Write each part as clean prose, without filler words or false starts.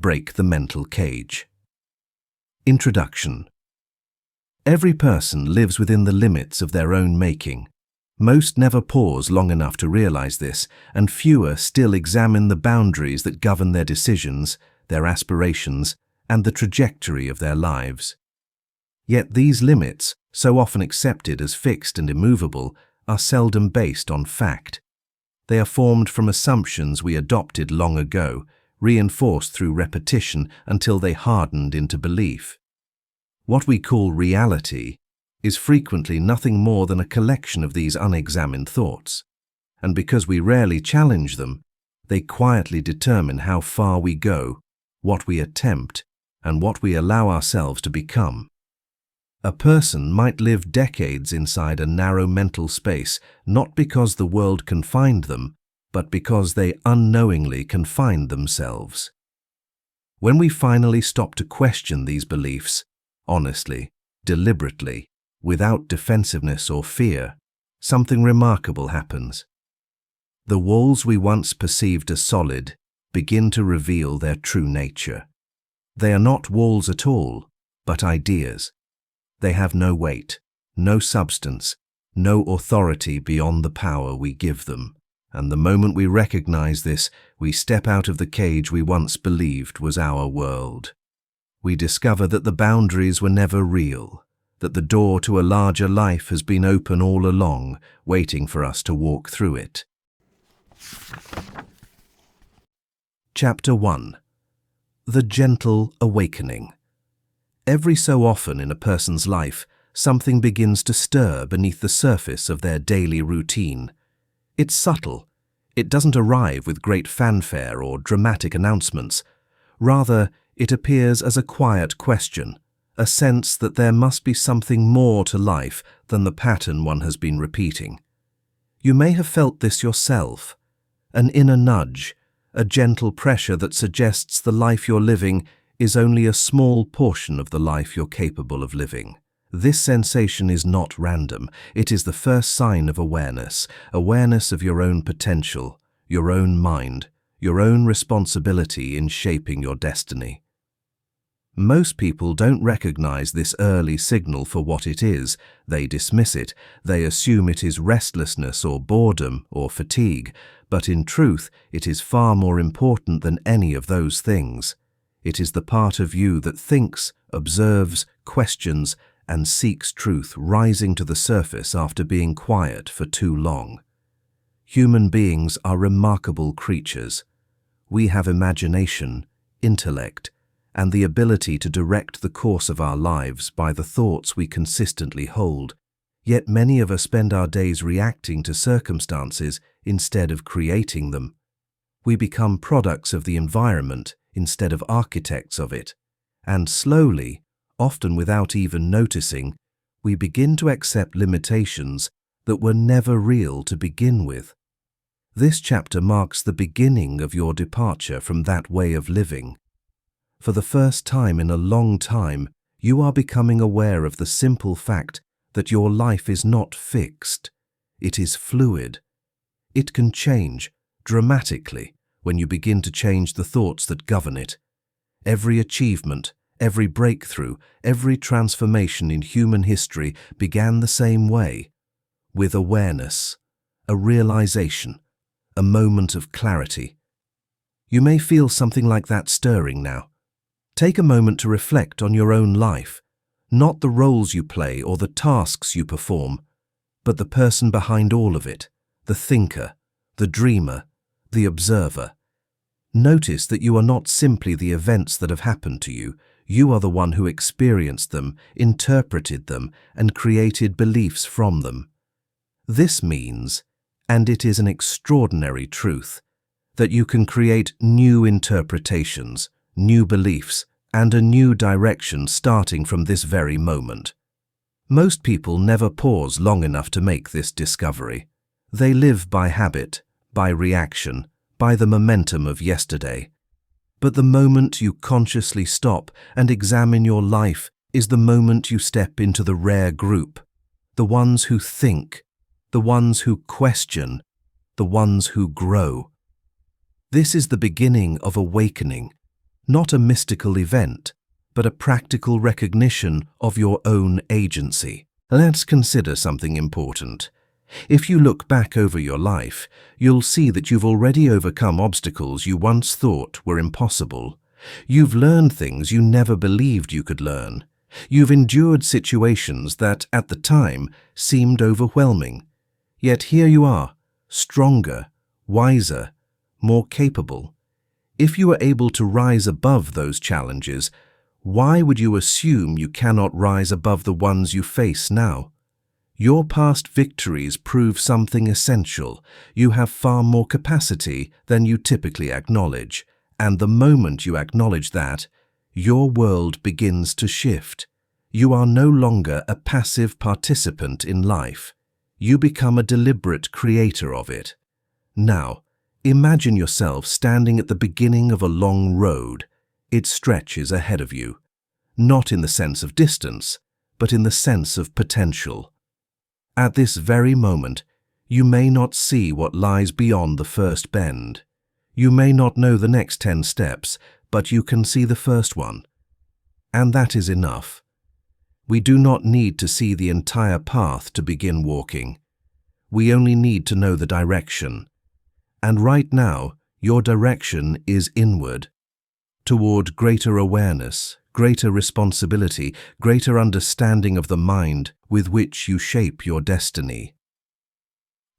Break the mental cage. Introduction. Every person lives within the limits of their own making. Most never pause long enough to realize this, and fewer still examine the boundaries that govern their decisions, their aspirations, and the trajectory of their lives. Yet these limits, so often accepted as fixed and immovable, are seldom based on fact. They are formed from assumptions we adopted long ago, reinforced through repetition until they hardened into belief. What we call reality is frequently nothing more than a collection of these unexamined thoughts, and because we rarely challenge them, they quietly determine how far we go, what we attempt, and what we allow ourselves to become. A person might live decades inside a narrow mental space, not because the world confined them, but because they unknowingly confined themselves. When we finally stop to question these beliefs, honestly, deliberately, without defensiveness or fear, something remarkable happens. The walls we once perceived as solid begin to reveal their true nature. They are not walls at all, but ideas. They have no weight, no substance, no authority beyond the power we give them. And the moment we recognize this, we step out of the cage we once believed was our world. We discover that the boundaries were never real, that the door to a larger life has been open all along, waiting for us to walk through it. Chapter 1. The Gentle Awakening. Every so often in a person's life, something begins to stir beneath the surface of their daily routine. It's subtle. It doesn't arrive with great fanfare or dramatic announcements. Rather, it appears as a quiet question, a sense that there must be something more to life than the pattern one has been repeating. You may have felt this yourself. An inner nudge, a gentle pressure that suggests the life you're living is only a small portion of the life you're capable of living. This sensation is not random. It is the first sign of awareness, awareness of your own potential, your own mind, your own responsibility in shaping your destiny. Most people don't recognize this early signal for what it is. They dismiss it. They assume it is restlessness or boredom or fatigue. But in truth, it is far more important than any of those things. It is the part of you that thinks, observes, questions, and seeks truth rising to the surface after being quiet for too long. Human beings are remarkable creatures. We have imagination, intellect, and the ability to direct the course of our lives by the thoughts we consistently hold. Yet many of us spend our days reacting to circumstances instead of creating them. We become products of the environment instead of architects of it, and slowly, often without even noticing, we begin to accept limitations that were never real to begin with. This chapter marks the beginning of your departure from that way of living. For the first time in a long time, you are becoming aware of the simple fact that your life is not fixed. It is fluid. It can change dramatically when you begin to change the thoughts that govern it. Every achievement, every breakthrough, every transformation in human history began the same way, with awareness, a realization, a moment of clarity. You may feel something like that stirring now. Take a moment to reflect on your own life, not the roles you play or the tasks you perform, but the person behind all of it, the thinker, the dreamer, the observer. Notice that you are not simply the events that have happened to you. You are the one who experienced them, interpreted them, and created beliefs from them. This means, and it is an extraordinary truth, that you can create new interpretations, new beliefs, and a new direction starting from this very moment. Most people never pause long enough to make this discovery. They live by habit, by reaction, by the momentum of yesterday. But the moment you consciously stop and examine your life is the moment you step into the rare group, the ones who think, the ones who question, the ones who grow. This is the beginning of awakening, not a mystical event, but a practical recognition of your own agency. Let's consider something important. If you look back over your life, you'll see that you've already overcome obstacles you once thought were impossible. You've learned things you never believed you could learn. You've endured situations that, at the time, seemed overwhelming. Yet here you are, stronger, wiser, more capable. If you are able to rise above those challenges, why would you assume you cannot rise above the ones you face now? Your past victories prove something essential. You have far more capacity than you typically acknowledge, and the moment you acknowledge that, your world begins to shift. You are no longer a passive participant in life. You become a deliberate creator of it. Now, imagine yourself standing at the beginning of a long road. It stretches ahead of you, not in the sense of distance, but in the sense of potential. At this very moment, you may not see what lies beyond the first bend. You may not know the next 10 steps, but you can see the first one. And that is enough. We do not need to see the entire path to begin walking. We only need to know the direction. And right now, your direction is inward, toward greater awareness, greater responsibility, greater understanding of the mind with which you shape your destiny.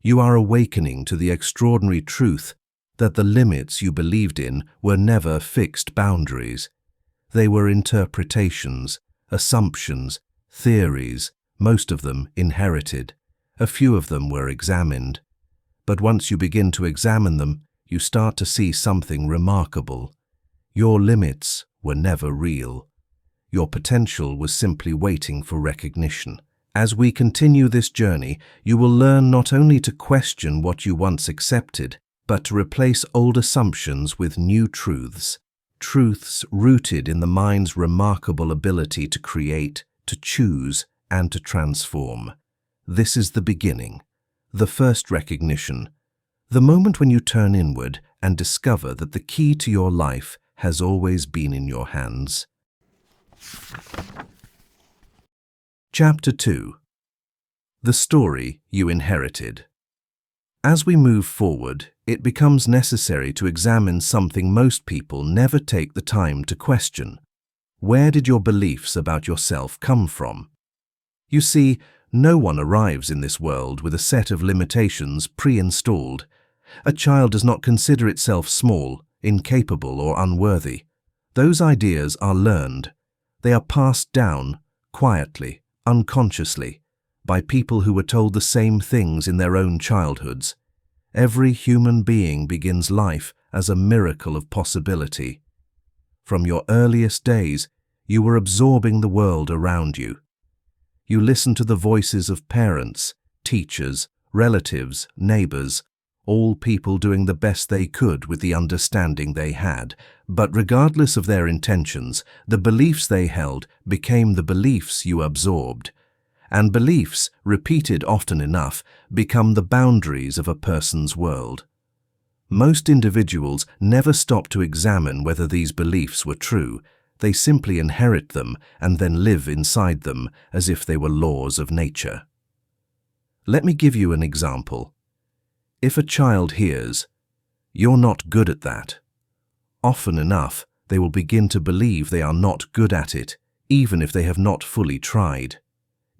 You are awakening to the extraordinary truth that the limits you believed in were never fixed boundaries. They were interpretations, assumptions, theories, most of them inherited. A few of them were examined. But once you begin to examine them, you start to see something remarkable. Your limits were never real. Your potential was simply waiting for recognition. As we continue this journey, you will learn not only to question what you once accepted, but to replace old assumptions with new truths. Truths rooted in the mind's remarkable ability to create, to choose, and to transform. This is the beginning, the first recognition, the moment when you turn inward and discover that the key to your life has always been in your hands. Chapter 2. The Story You Inherited. As we move forward, it becomes necessary to examine something most people never take the time to question. Where did your beliefs about yourself come from? You see, no one arrives in this world with a set of limitations pre-installed. A child does not consider itself small, incapable, or unworthy. Those ideas are learned. They are passed down, quietly, unconsciously, by people who were told the same things in their own childhoods. Every human being begins life as a miracle of possibility. From your earliest days, you were absorbing the world around you. You listened to the voices of parents, teachers, relatives, neighbors, all people doing the best they could with the understanding they had. But regardless of their intentions, the beliefs they held became the beliefs you absorbed. And beliefs, repeated often enough, become the boundaries of a person's world. Most individuals never stop to examine whether these beliefs were true. They simply inherit them and then live inside them as if they were laws of nature. Let me give you an example. If a child hears, "You're not good at that," often enough, they will begin to believe they are not good at it, even if they have not fully tried.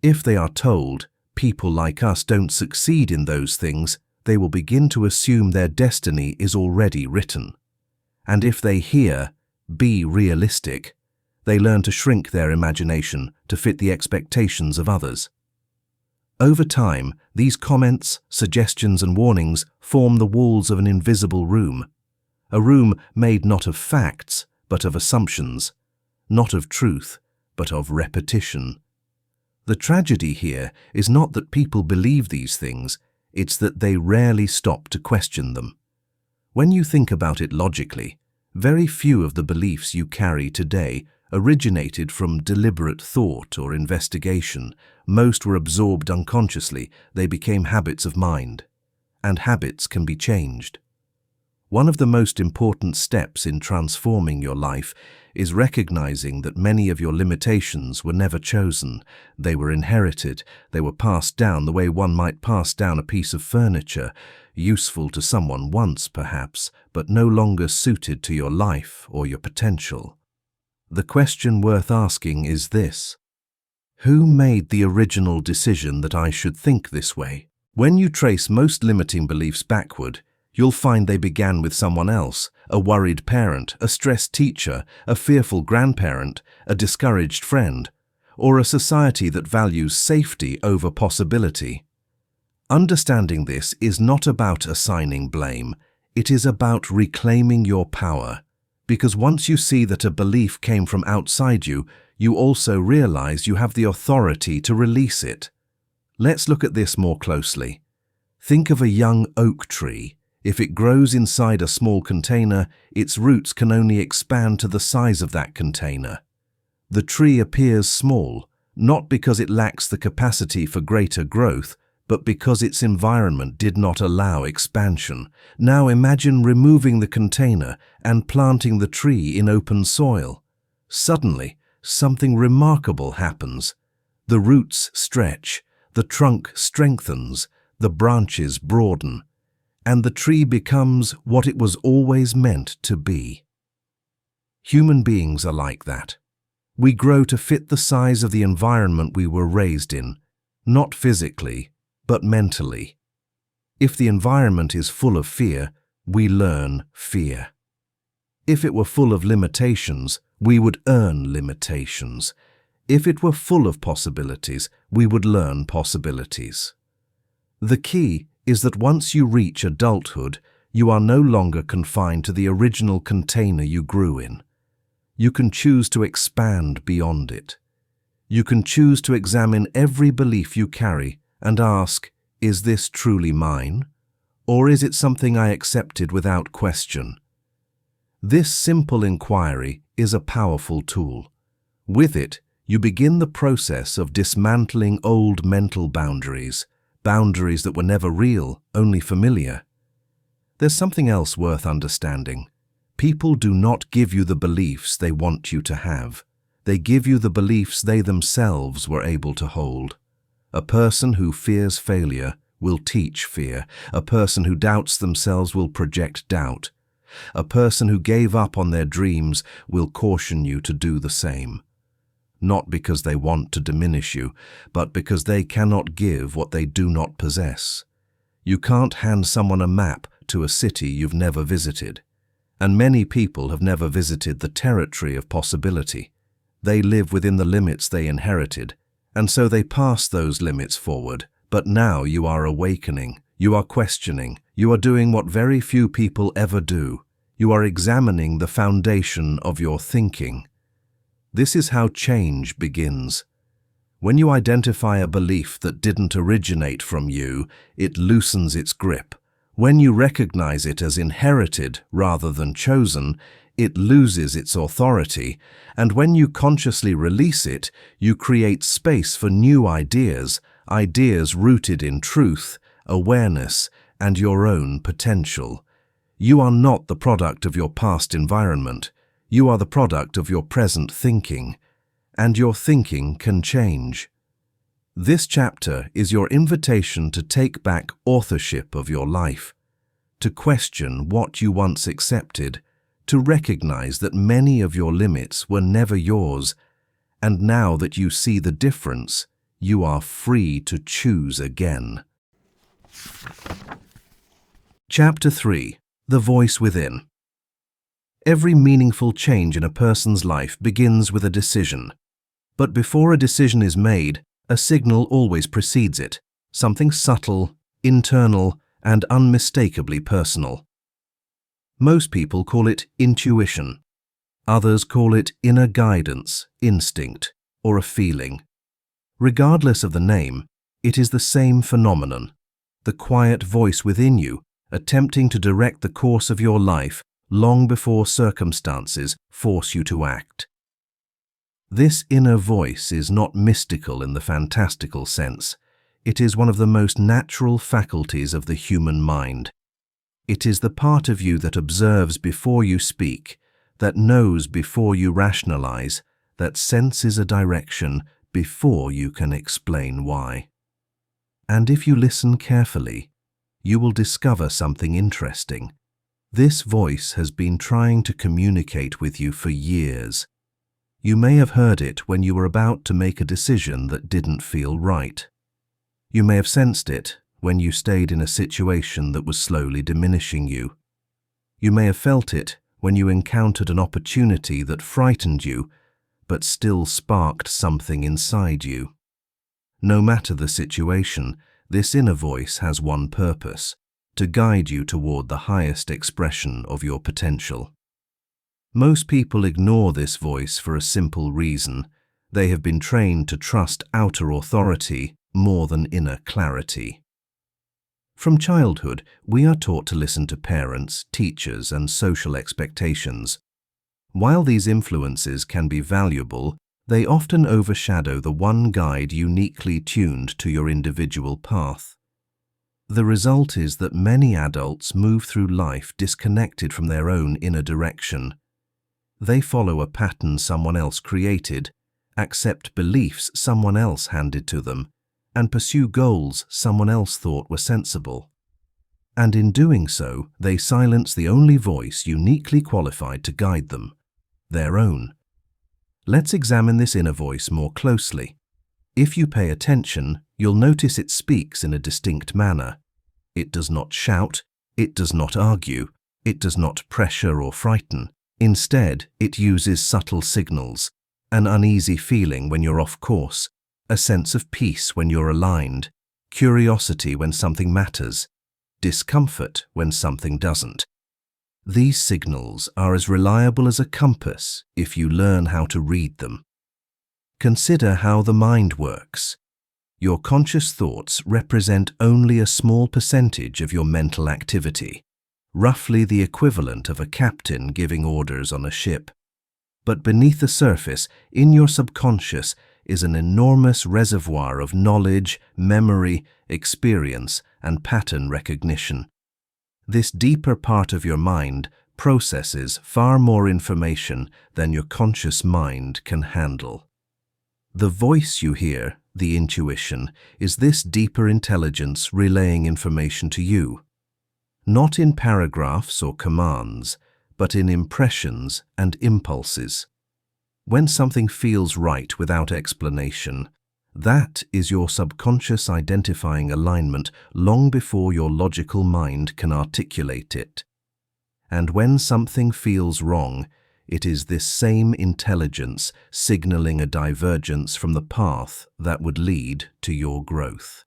If they are told, "People like us don't succeed in those things," they will begin to assume their destiny is already written. And if they hear, "Be realistic," they learn to shrink their imagination to fit the expectations of others. Over time, these comments, suggestions, and warnings form the walls of an invisible room. A room made not of facts, but of assumptions, not of truth, but of repetition. The tragedy here is not that people believe these things, it's that they rarely stop to question them. When you think about it logically, very few of the beliefs you carry today originated from deliberate thought or investigation. Most were absorbed unconsciously. They became habits of mind. And habits can be changed. One of the most important steps in transforming your life is recognizing that many of your limitations were never chosen. They were inherited. They were passed down the way one might pass down a piece of furniture, useful to someone once perhaps, but no longer suited to your life or your potential. The question worth asking is this: who made the original decision that I should think this way? When you trace most limiting beliefs backward, you'll find they began with someone else, a worried parent, a stressed teacher, a fearful grandparent, a discouraged friend, or a society that values safety over possibility. Understanding this is not about assigning blame, it is about reclaiming your power. Because once you see that a belief came from outside you, you also realize you have the authority to release it. Let's look at this more closely. Think of a young oak tree. If it grows inside a small container, its roots can only expand to the size of that container. The tree appears small, not because it lacks the capacity for greater growth, but because its environment did not allow expansion. Now imagine removing the container and planting the tree in open soil. Suddenly, something remarkable happens. The roots stretch, the trunk strengthens, the branches broaden, and the tree becomes what it was always meant to be. Human beings are like that. We grow to fit the size of the environment we were raised in, not physically, but mentally. If the environment is full of fear, we learn fear. If it were full of limitations, we would earn limitations. If it were full of possibilities, we would learn possibilities. The key is that once you reach adulthood, you are no longer confined to the original container you grew in. You can choose to expand beyond it. You can choose to examine every belief you carry and ask, is this truly mine? Or is it something I accepted without question? This simple inquiry is a powerful tool. With it, you begin the process of dismantling old mental boundaries that were never real, only familiar. There's something else worth understanding. People do not give you the beliefs they want you to have. They give you the beliefs they themselves were able to hold. A person who fears failure will teach fear. A person who doubts themselves will project doubt. A person who gave up on their dreams will caution you to do the same. Not because they want to diminish you, but because they cannot give what they do not possess. You can't hand someone a map to a city you've never visited. And many people have never visited the territory of possibility. They live within the limits they inherited, and so they pass those limits forward. But now you are awakening, you are questioning, you are doing what very few people ever do. You are examining the foundation of your thinking. This is how change begins. When you identify a belief that didn't originate from you, it loosens its grip. When you recognize it as inherited rather than chosen, it loses its authority. And when you consciously release it, you create space for new ideas, ideas rooted in truth, awareness, and your own potential. You are not the product of your past environment. You are the product of your present thinking, and your thinking can change. This chapter is your invitation to take back authorship of your life, to question what you once accepted, to recognize that many of your limits were never yours, and now that you see the difference, you are free to choose again. Chapter 3. The Voice Within. Every meaningful change in a person's life begins with a decision. But before a decision is made, a signal always precedes it, something subtle, internal, and unmistakably personal. Most people call it intuition. Others call it inner guidance, instinct, or a feeling. Regardless of the name, it is the same phenomenon, the quiet voice within you attempting to direct the course of your life long before circumstances force you to act. This inner voice is not mystical in the fantastical sense. It is one of the most natural faculties of the human mind. It is the part of you that observes before you speak, that knows before you rationalize, that senses a direction before you can explain why. And if you listen carefully, you will discover something interesting. This voice has been trying to communicate with you for years. You may have heard it when you were about to make a decision that didn't feel right. You may have sensed it when you stayed in a situation that was slowly diminishing you. You may have felt it when you encountered an opportunity that frightened you, but still sparked something inside you. No matter the situation, this inner voice has one purpose: to guide you toward the highest expression of your potential. Most people ignore this voice for a simple reason: they have been trained to trust outer authority more than inner clarity. From childhood, we are taught to listen to parents, teachers, and social expectations. While these influences can be valuable, they often overshadow the one guide uniquely tuned to your individual path. The result is that many adults move through life disconnected from their own inner direction. They follow a pattern someone else created, accept beliefs someone else handed to them, and pursue goals someone else thought were sensible. And in doing so, they silence the only voice uniquely qualified to guide them, their own. Let's examine this inner voice more closely. If you pay attention, you'll notice it speaks in a distinct manner. It does not shout, it does not argue, it does not pressure or frighten. Instead, it uses subtle signals: an uneasy feeling when you're off course, a sense of peace when you're aligned, curiosity when something matters, discomfort when something doesn't. These signals are as reliable as a compass if you learn how to read them. Consider how the mind works. Your conscious thoughts represent only a small percentage of your mental activity, roughly the equivalent of a captain giving orders on a ship. But beneath the surface, in your subconscious, is an enormous reservoir of knowledge, memory, experience, and pattern recognition. This deeper part of your mind processes far more information than your conscious mind can handle. The voice you hear, the intuition, is this deeper intelligence relaying information to you. Not in paragraphs or commands, but in impressions and impulses. When something feels right without explanation, that is your subconscious identifying alignment long before your logical mind can articulate it. And when something feels wrong, it is this same intelligence signaling a divergence from the path that would lead to your growth.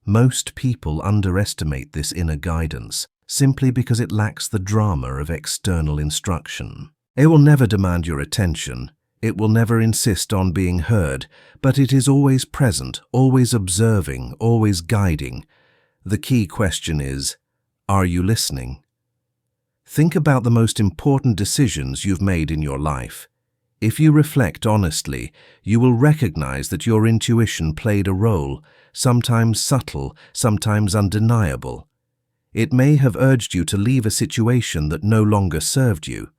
Most people underestimate this inner guidance simply because it lacks the drama of external instruction. It will never demand your attention. It will never insist on being heard, but it is always present, always observing, always guiding. The key question is, are you listening? Think about the most important decisions you've made in your life. If you reflect honestly, you will recognize that your intuition played a role, sometimes subtle, sometimes undeniable. It may have urged you to leave a situation that no longer served you.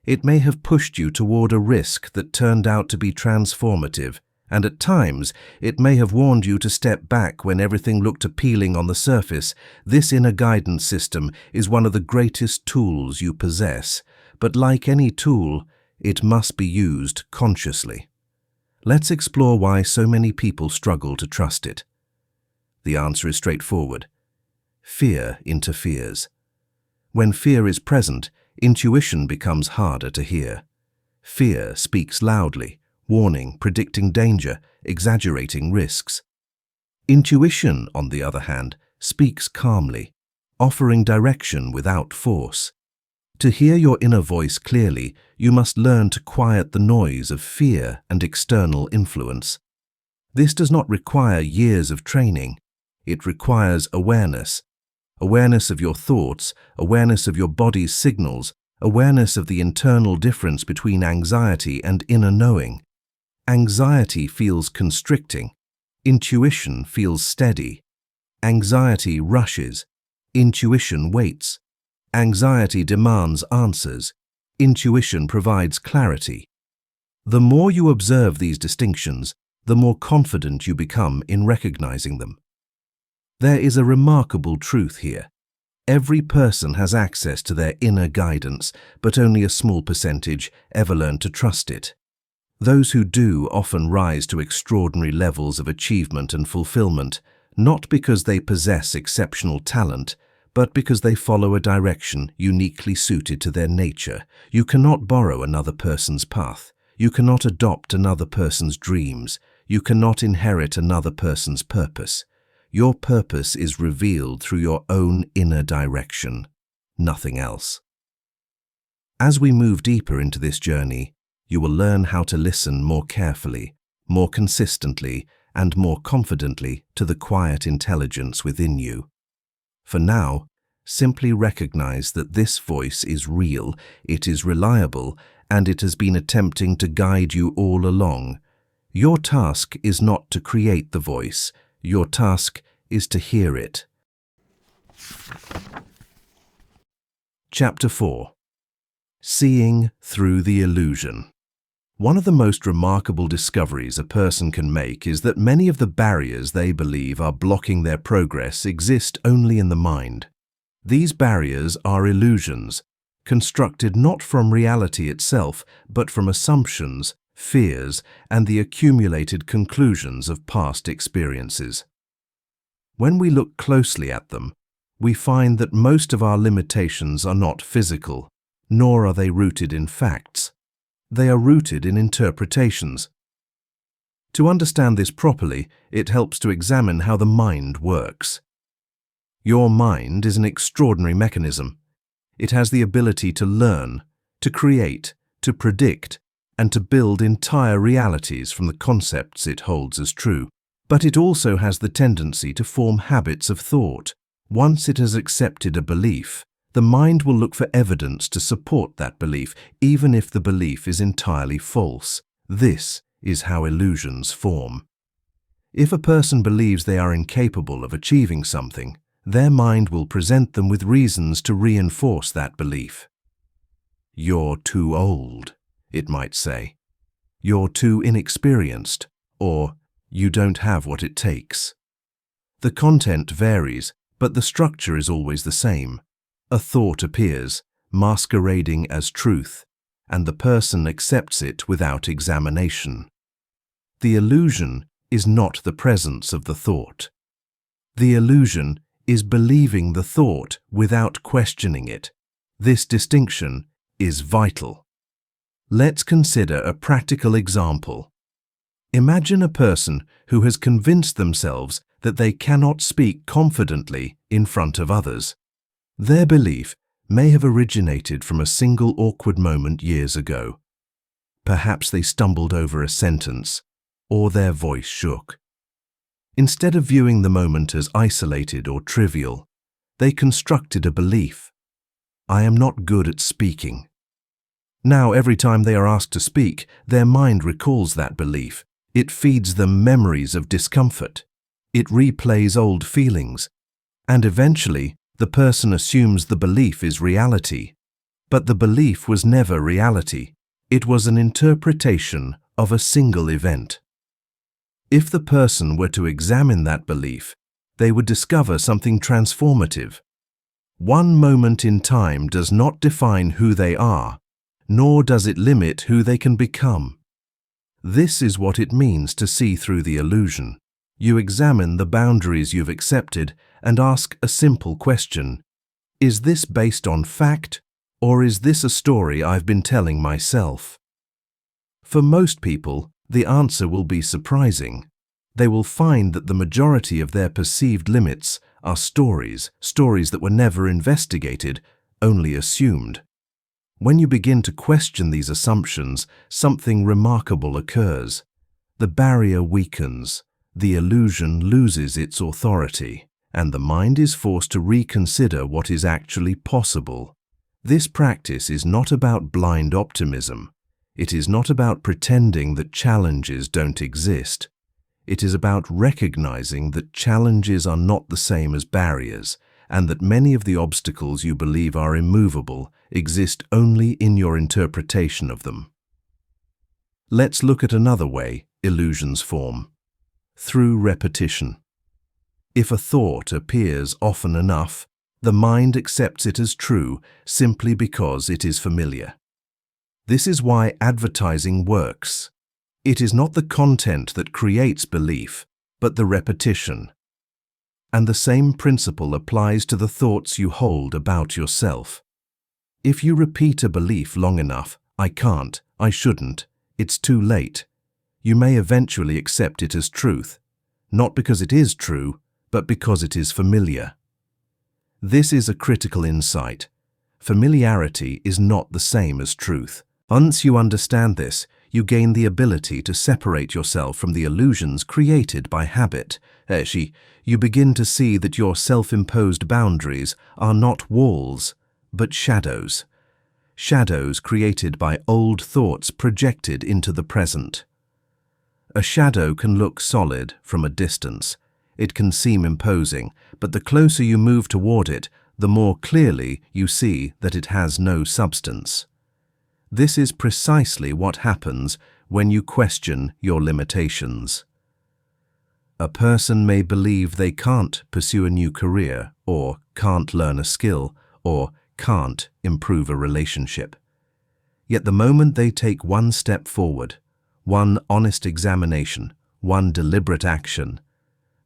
It may have pushed you toward a risk that turned out to be transformative, and at times it may have warned you to step back when everything looked appealing on the surface. This inner guidance system is one of the greatest tools you possess, but like any tool, it must be used consciously. Let's explore why so many people struggle to trust it. The answer is straightforward. Fear interferes. When fear is present, intuition becomes harder to hear. Fear speaks loudly, warning, predicting danger, exaggerating risks. Intuition, on the other hand, speaks calmly, offering direction without force. To hear your inner voice clearly, you must learn to quiet the noise of fear and external influence. This does not require years of training. It requires awareness. Awareness of your thoughts, awareness of your body's signals, awareness of the internal difference between anxiety and inner knowing. Anxiety feels constricting. Intuition feels steady. Anxiety rushes. Intuition waits. Anxiety demands answers. Intuition provides clarity. The more you observe these distinctions, the more confident you become in recognizing them. There is a remarkable truth here. Every person has access to their inner guidance, but only a small percentage ever learn to trust it. Those who do often rise to extraordinary levels of achievement and fulfillment, not because they possess exceptional talent, but because they follow a direction uniquely suited to their nature. You cannot borrow another person's path. You cannot adopt another person's dreams. You cannot inherit another person's purpose. Your purpose is revealed through your own inner direction, nothing else. As we move deeper into this journey, you will learn how to listen more carefully, more consistently, and more confidently to the quiet intelligence within you. For now, simply recognize that this voice is real, it is reliable, and it has been attempting to guide you all along. Your task is not to create the voice. Your task is to hear it. Chapter 4. Seeing through the illusion. One of the most remarkable discoveries a person can make is that many of the barriers they believe are blocking their progress exist only in the mind. These barriers are illusions, constructed not from reality itself, but from assumptions, fears, and the accumulated conclusions of past experiences. When we look closely at them, we find that most of our limitations are not physical, nor are they rooted in facts. They are rooted in interpretations. To understand this properly, it helps to examine how the mind works. Your mind is an extraordinary mechanism. It has the ability to learn, to create, to predict, and to build entire realities from the concepts it holds as true. But it also has the tendency to form habits of thought. Once it has accepted a belief, the mind will look for evidence to support that belief, even if the belief is entirely false. This is how illusions form. If a person believes they are incapable of achieving something, their mind will present them with reasons to reinforce that belief. You're too old, it might say. You're too inexperienced, or you don't have what it takes. The content varies, but the structure is always the same. A thought appears, masquerading as truth, and the person accepts it without examination. The illusion is not the presence of the thought. The illusion is believing the thought without questioning it. This distinction is vital. Let's consider a practical example. Imagine a person who has convinced themselves that they cannot speak confidently in front of others. Their belief may have originated from a single awkward moment years ago. Perhaps they stumbled over a sentence, or their voice shook. Instead of viewing the moment as isolated or trivial, they constructed a belief. I am not good at speaking. Now, every time they are asked to speak, their mind recalls that belief. It feeds them memories of discomfort. It replays old feelings. And eventually, the person assumes the belief is reality. But the belief was never reality. It was an interpretation of a single event. If the person were to examine that belief, they would discover something transformative. One moment in time does not define who they are, nor does it limit who they can become. This is what it means to see through the illusion. You examine the boundaries you've accepted and ask a simple question. Is this based on fact, or is this a story I've been telling myself? For most people, the answer will be surprising. They will find that the majority of their perceived limits are stories that were never investigated, only assumed. When you begin to question these assumptions, something remarkable occurs. The barrier weakens, the illusion loses its authority, and the mind is forced to reconsider what is actually possible. This practice is not about blind optimism. It is not about pretending that challenges don't exist. It is about recognizing that challenges are not the same as barriers, and that many of the obstacles you believe are immovable exist only in your interpretation of them. Let's look at another way illusions form: through repetition. If a thought appears often enough, the mind accepts it as true simply because it is familiar. This is why advertising works. It is not the content that creates belief, but the repetition. And the same principle applies to the thoughts you hold about yourself. If you repeat a belief long enough, I can't, I shouldn't, it's too late, you may eventually accept it as truth, not because it is true, but because it is familiar. This is a critical insight. Familiarity is not the same as truth. Once you understand this, you gain the ability to separate yourself from the illusions created by habit. You begin to see that your self-imposed boundaries are not walls, but shadows. Shadows created by old thoughts projected into the present. A shadow can look solid from a distance. It can seem imposing, but the closer you move toward it, the more clearly you see that it has no substance. This is precisely what happens when you question your limitations. A person may believe they can't pursue a new career, or can't learn a skill, or can't improve a relationship. Yet the moment they take one step forward, one honest examination, one deliberate action,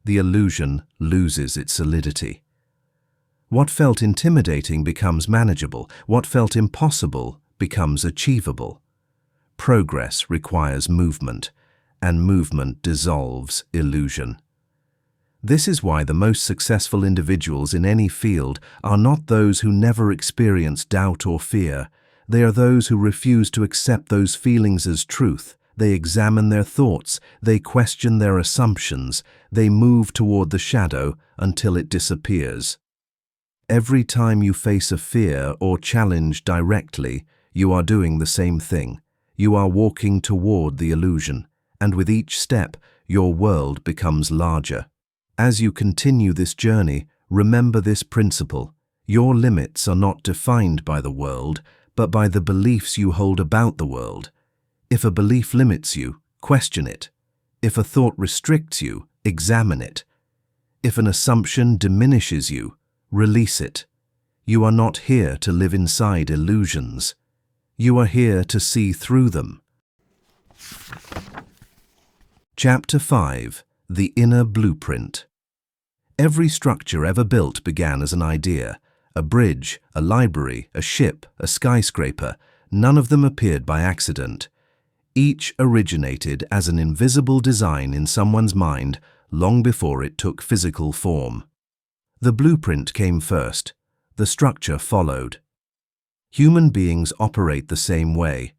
the illusion loses its solidity. What felt intimidating becomes manageable. What felt impossible becomes achievable. Progress requires movement, and movement dissolves illusion. This is why the most successful individuals in any field are not those who never experience doubt or fear. They are those who refuse to accept those feelings as truth. They examine their thoughts, they question their assumptions, they move toward the shadow until it disappears. Every time you face a fear or challenge directly, you are doing the same thing. You are walking toward the illusion, and with each step, your world becomes larger. As you continue this journey, remember this principle. Your limits are not defined by the world, but by the beliefs you hold about the world. If a belief limits you, question it. If a thought restricts you, examine it. If an assumption diminishes you, release it. You are not here to live inside illusions. You are here to see through them. Chapter 5: The Inner Blueprint. Every structure ever built began as an idea. A bridge, a library, a ship, a skyscraper, none of them appeared by accident. Each originated as an invisible design in someone's mind long before it took physical form. The blueprint came first, the structure followed. Human beings operate the same way.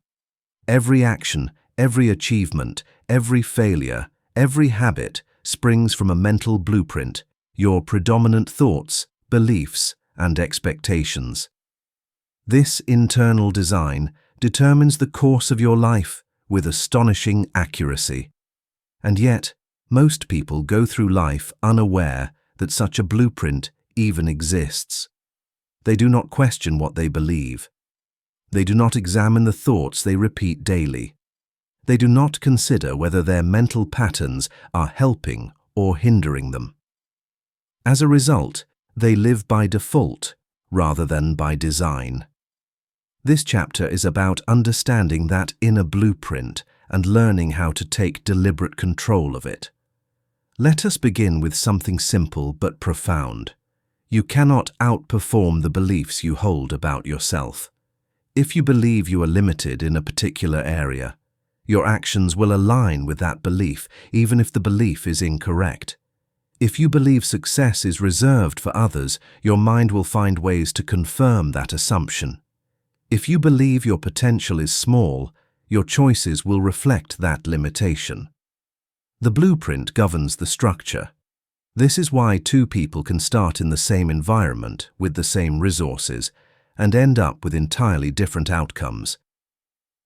Every action, every achievement, every failure, every habit springs from a mental blueprint, your predominant thoughts, beliefs, and expectations. This internal design determines the course of your life with astonishing accuracy. And yet, most people go through life unaware that such a blueprint even exists. They do not question what they believe. They do not examine the thoughts they repeat daily. They do not consider whether their mental patterns are helping or hindering them. As a result, they live by default rather than by design. This chapter is about understanding that inner blueprint and learning how to take deliberate control of it. Let us begin with something simple but profound. You cannot outperform the beliefs you hold about yourself. If you believe you are limited in a particular area, your actions will align with that belief, even if the belief is incorrect. If you believe success is reserved for others, your mind will find ways to confirm that assumption. If you believe your potential is small, your choices will reflect that limitation. The blueprint governs the structure. This is why two people can start in the same environment with the same resources and end up with entirely different outcomes.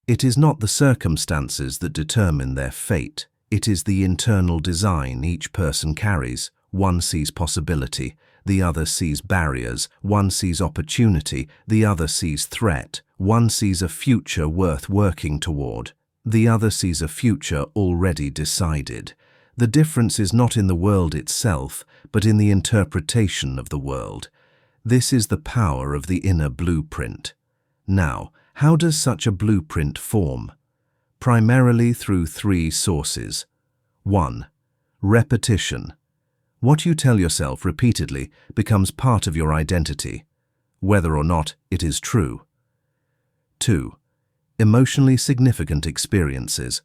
It is not the circumstances that determine their fate. It is the internal design each person carries. One sees possibility, the other sees barriers, one sees opportunity, the other sees threat, one sees a future worth working toward, the other sees a future already decided. The difference is not in the world itself, but in the interpretation of the world. This is the power of the inner blueprint. Now, how does such a blueprint form? Primarily through three sources. 1. Repetition. What you tell yourself repeatedly becomes part of your identity, whether or not it is true. 2. Emotionally significant experiences.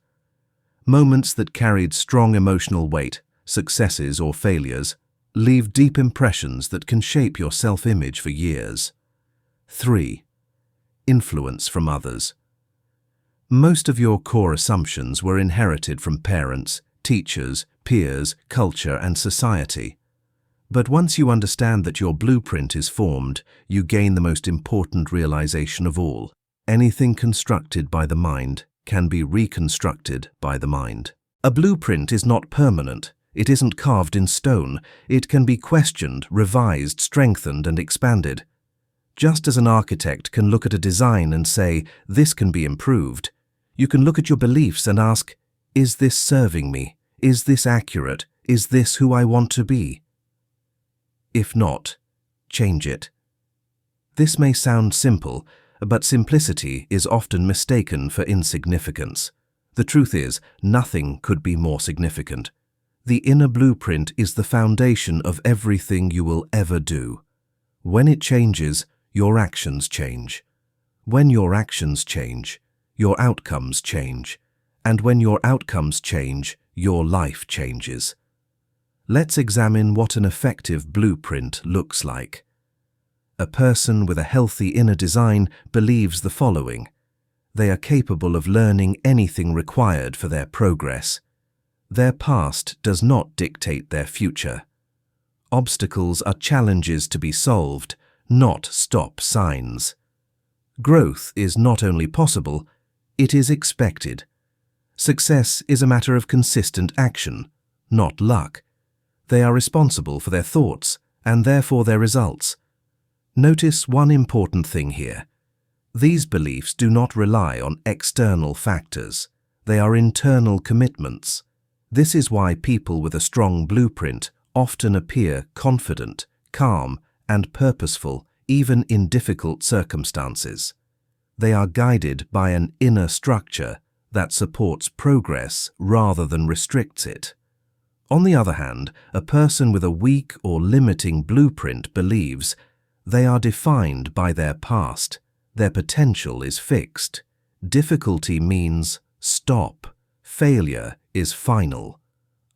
Moments that carried strong emotional weight, successes or failures, leave deep impressions that can shape your self-image for years. 3. Influence from others. Most of your core assumptions were inherited from parents, teachers, peers, culture, and society. But once you understand that your blueprint is formed, you gain the most important realization of all. Anything constructed by the mind can be reconstructed by the mind. A blueprint is not permanent. It isn't carved in stone. It can be questioned, revised, strengthened, and expanded. Just as an architect can look at a design and say, "This can be improved," you can look at your beliefs and ask, "Is this serving me? Is this accurate? Is this who I want to be?" If not, change it. This may sound simple, but simplicity is often mistaken for insignificance. The truth is, nothing could be more significant. The inner blueprint is the foundation of everything you will ever do. When it changes, your actions change. When your actions change, your outcomes change. And when your outcomes change, your life changes. Let's examine what an effective blueprint looks like. A person with a healthy inner design believes the following. They are capable of learning anything required for their progress. Their past does not dictate their future. Obstacles are challenges to be solved, not stop signs. Growth is not only possible, it is expected. Success is a matter of consistent action, not luck. They are responsible for their thoughts and therefore their results. Notice one important thing here. These beliefs do not rely on external factors. They are internal commitments. This is why people with a strong blueprint often appear confident, calm, and purposeful even in difficult circumstances. They are guided by an inner structure that supports progress rather than restricts it. On the other hand, a person with a weak or limiting blueprint believes they are defined by their past. Their potential is fixed. Difficulty means stop. Failure is final.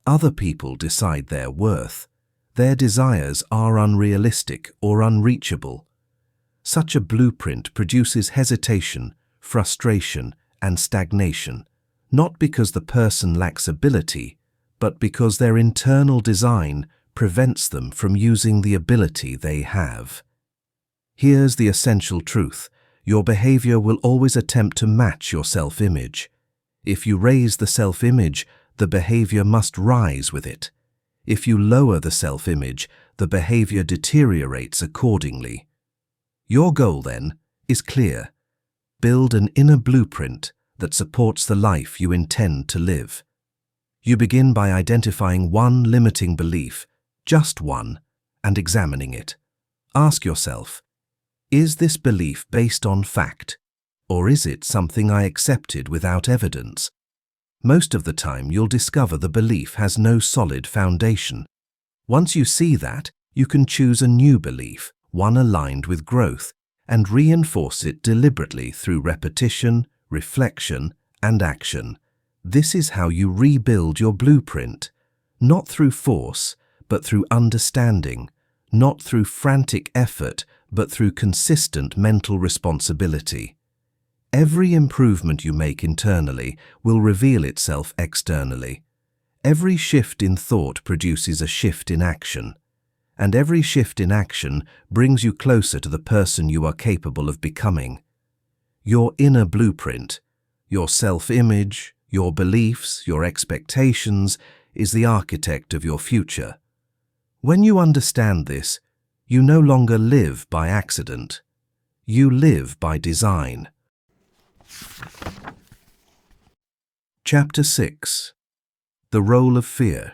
Other people decide their worth. Their desires are unrealistic or unreachable. Such a blueprint produces hesitation, frustration, and stagnation, not because the person lacks ability, but because their internal design prevents them from using the ability they have. Here's the essential truth. Your behavior will always attempt to match your self-image. If you raise the self-image, the behavior must rise with it. If you lower the self-image, the behavior deteriorates accordingly. Your goal, then, is clear. Build an inner blueprint that supports the life you intend to live. You begin by identifying one limiting belief, just one, and examining it. Ask yourself, is this belief based on fact, or is it something I accepted without evidence? Most of the time, you'll discover the belief has no solid foundation. Once you see that, you can choose a new belief, one aligned with growth, and reinforce it deliberately through repetition, reflection, and action. This is how you rebuild your blueprint, not through force, but through understanding, not through frantic effort, but through consistent mental responsibility. Every improvement you make internally will reveal itself externally. Every shift in thought produces a shift in action, and every shift in action brings you closer to the person you are capable of becoming. Your inner blueprint, your self-image, your beliefs, your expectations, is the architect of your future. When you understand this, You no longer live by accident. You live by design. Chapter 6. The Role of Fear.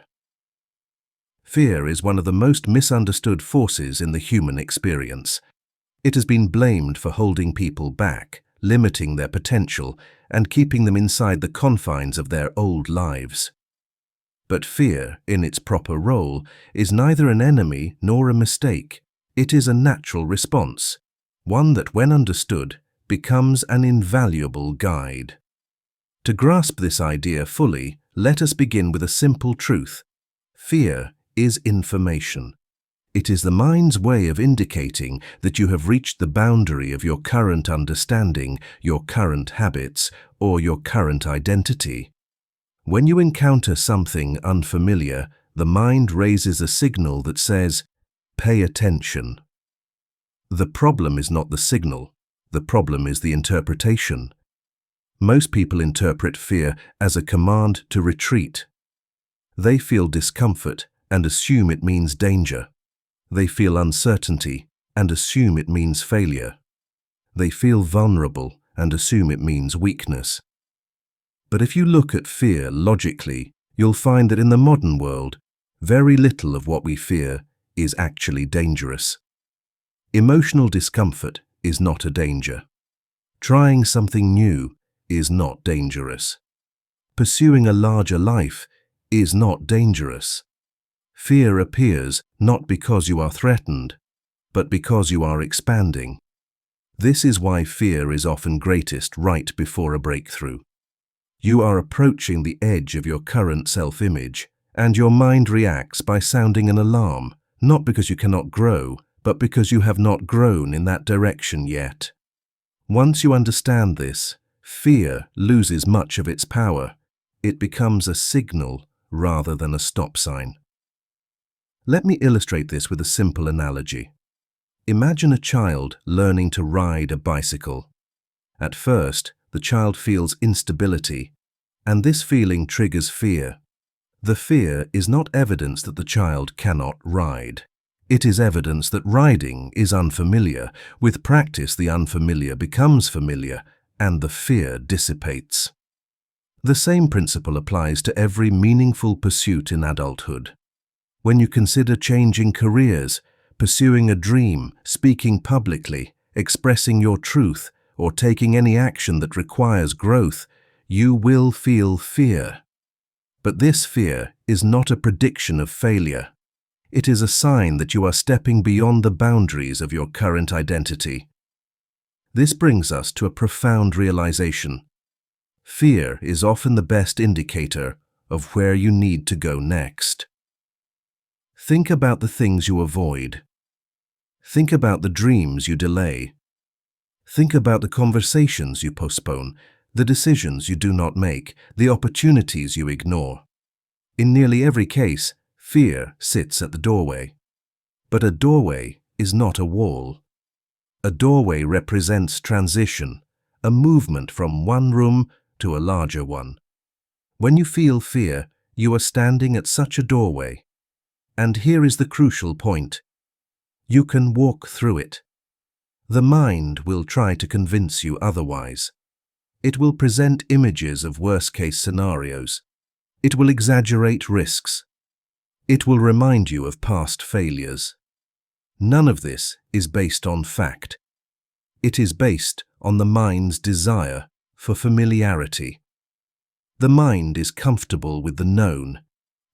Fear is one of the most misunderstood forces in the human experience. It has been blamed for holding people back, limiting their potential, and keeping them inside the confines of their old lives. But fear, in its proper role, is neither an enemy nor a mistake. It is a natural response, one that, when understood, becomes an invaluable guide. To grasp this idea fully, let us begin with a simple truth. Fear is information. It is the mind's way of indicating that you have reached the boundary of your current understanding, your current habits, or your current identity. When you encounter something unfamiliar, the mind raises a signal that says, "Pay attention." The problem is not the signal. The problem is the interpretation. Most people interpret fear as a command to retreat. They feel discomfort and assume it means danger. They feel uncertainty and assume it means failure. They feel vulnerable and assume it means weakness. But if you look at fear logically, you'll find that in the modern world, very little of what we fear is actually dangerous. Emotional discomfort is not a danger. Trying something new is not dangerous. Pursuing a larger life is not dangerous. Fear appears not because you are threatened, but because you are expanding. This is why fear is often greatest right before a breakthrough. You are approaching the edge of your current self-image, and your mind reacts by sounding an alarm, not because you cannot grow, but because you have not grown in that direction yet. Once you understand this, fear loses much of its power. It becomes a signal rather than a stop sign. Let me illustrate this with a simple analogy. Imagine a child learning to ride a bicycle. At first, the child feels instability, and this feeling triggers fear. The fear is not evidence that the child cannot ride. It is evidence that riding is unfamiliar. With practice, the unfamiliar becomes familiar, and the fear dissipates. The same principle applies to every meaningful pursuit in adulthood. When you consider changing careers, pursuing a dream, speaking publicly, expressing your truth, or taking any action that requires growth, you will feel fear. But this fear is not a prediction of failure. It is a sign that you are stepping beyond the boundaries of your current identity. This brings us to a profound realization. Fear is often the best indicator of where you need to go next. Think about the things you avoid. Think about the dreams you delay. Think about the conversations you postpone, the decisions you do not make, the opportunities you ignore. In nearly every case, fear sits at the doorway. But a doorway is not a wall. A doorway represents transition, a movement from one room to a larger one. When you feel fear, you are standing at such a doorway. And here is the crucial point. You can walk through it. The mind will try to convince you otherwise. It will present images of worst-case scenarios. It will exaggerate risks. It will remind you of past failures. None of this is based on fact. It is based on the mind's desire for familiarity. The mind is comfortable with the known,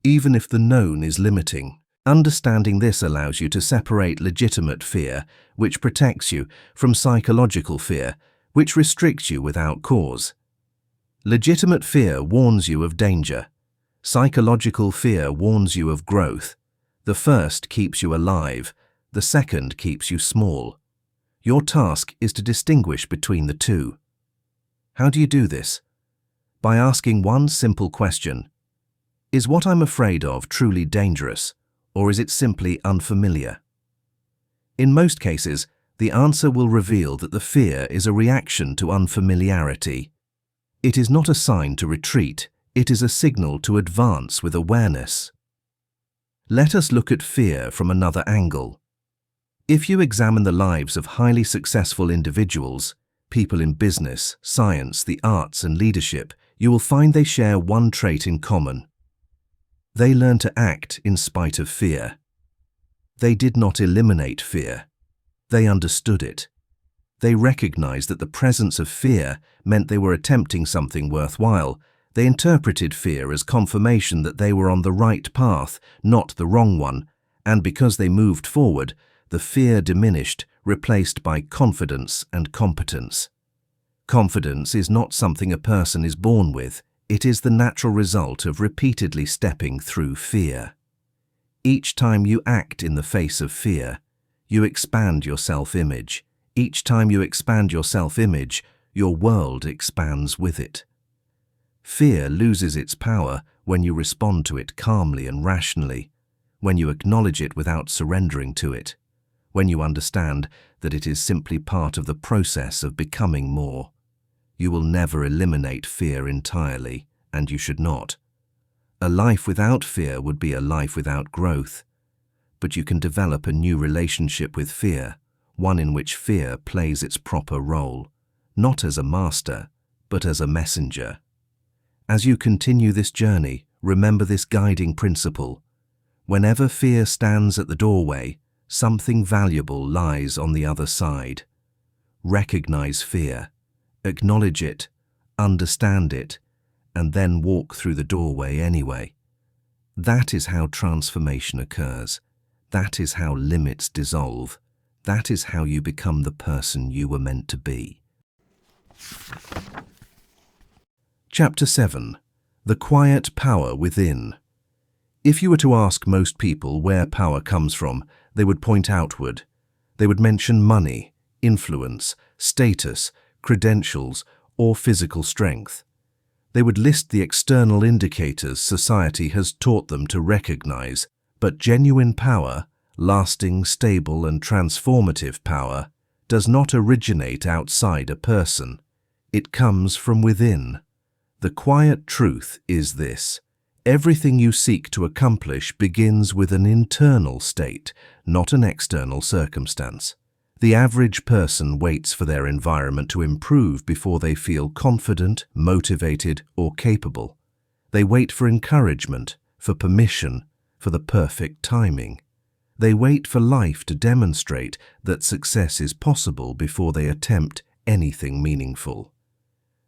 even if the known is limiting. Understanding this allows you to separate legitimate fear, which protects you, from psychological fear, which restricts you without cause. Legitimate fear warns you of danger. Psychological fear warns you of growth. The first keeps you alive, the second keeps you small. Your task is to distinguish between the two. How do you do this? By asking one simple question. Is what I'm afraid of truly dangerous, or is it simply unfamiliar? In most cases, the answer will reveal that the fear is a reaction to unfamiliarity. It is not a sign to retreat, it is a signal to advance with awareness. Let us look at fear from another angle. If you examine the lives of highly successful individuals, people in business, science, the arts, and leadership, you will find they share one trait in common. They learn to act in spite of fear. They did not eliminate fear. They understood it. They recognized that the presence of fear meant they were attempting something worthwhile. They interpreted fear as confirmation that they were on the right path, not the wrong one, and because they moved forward, the fear diminished, replaced by confidence and competence. Confidence is not something a person is born with. It is the natural result of repeatedly stepping through fear. Each time you act in the face of fear, you expand your self-image. Each time you expand your self-image, your world expands with it. Fear loses its power when you respond to it calmly and rationally, when you acknowledge it without surrendering to it, when you understand that it is simply part of the process of becoming more. You will never eliminate fear entirely, and you should not. A life without fear would be a life without growth. But you can develop a new relationship with fear, one in which fear plays its proper role, not as a master, but as a messenger. As you continue this journey, remember this guiding principle. Whenever fear stands at the doorway, something valuable lies on the other side. Recognize fear, acknowledge it, understand it, and then walk through the doorway anyway. That is how transformation occurs. That is how limits dissolve. That is how you become the person you were meant to be. Chapter 7. The Quiet Power Within. If you were to ask most people where power comes from, they would point outward. They would mention money, influence, status, credentials, or physical strength. They would list the external indicators society has taught them to recognize, but genuine power, lasting, stable, and transformative power, does not originate outside a person. It comes from within. The quiet truth is this: everything you seek to accomplish begins with an internal state, not an external circumstance. The average person waits for their environment to improve before they feel confident, motivated, or capable. They wait for encouragement, for permission, for the perfect timing. They wait for life to demonstrate that success is possible before they attempt anything meaningful.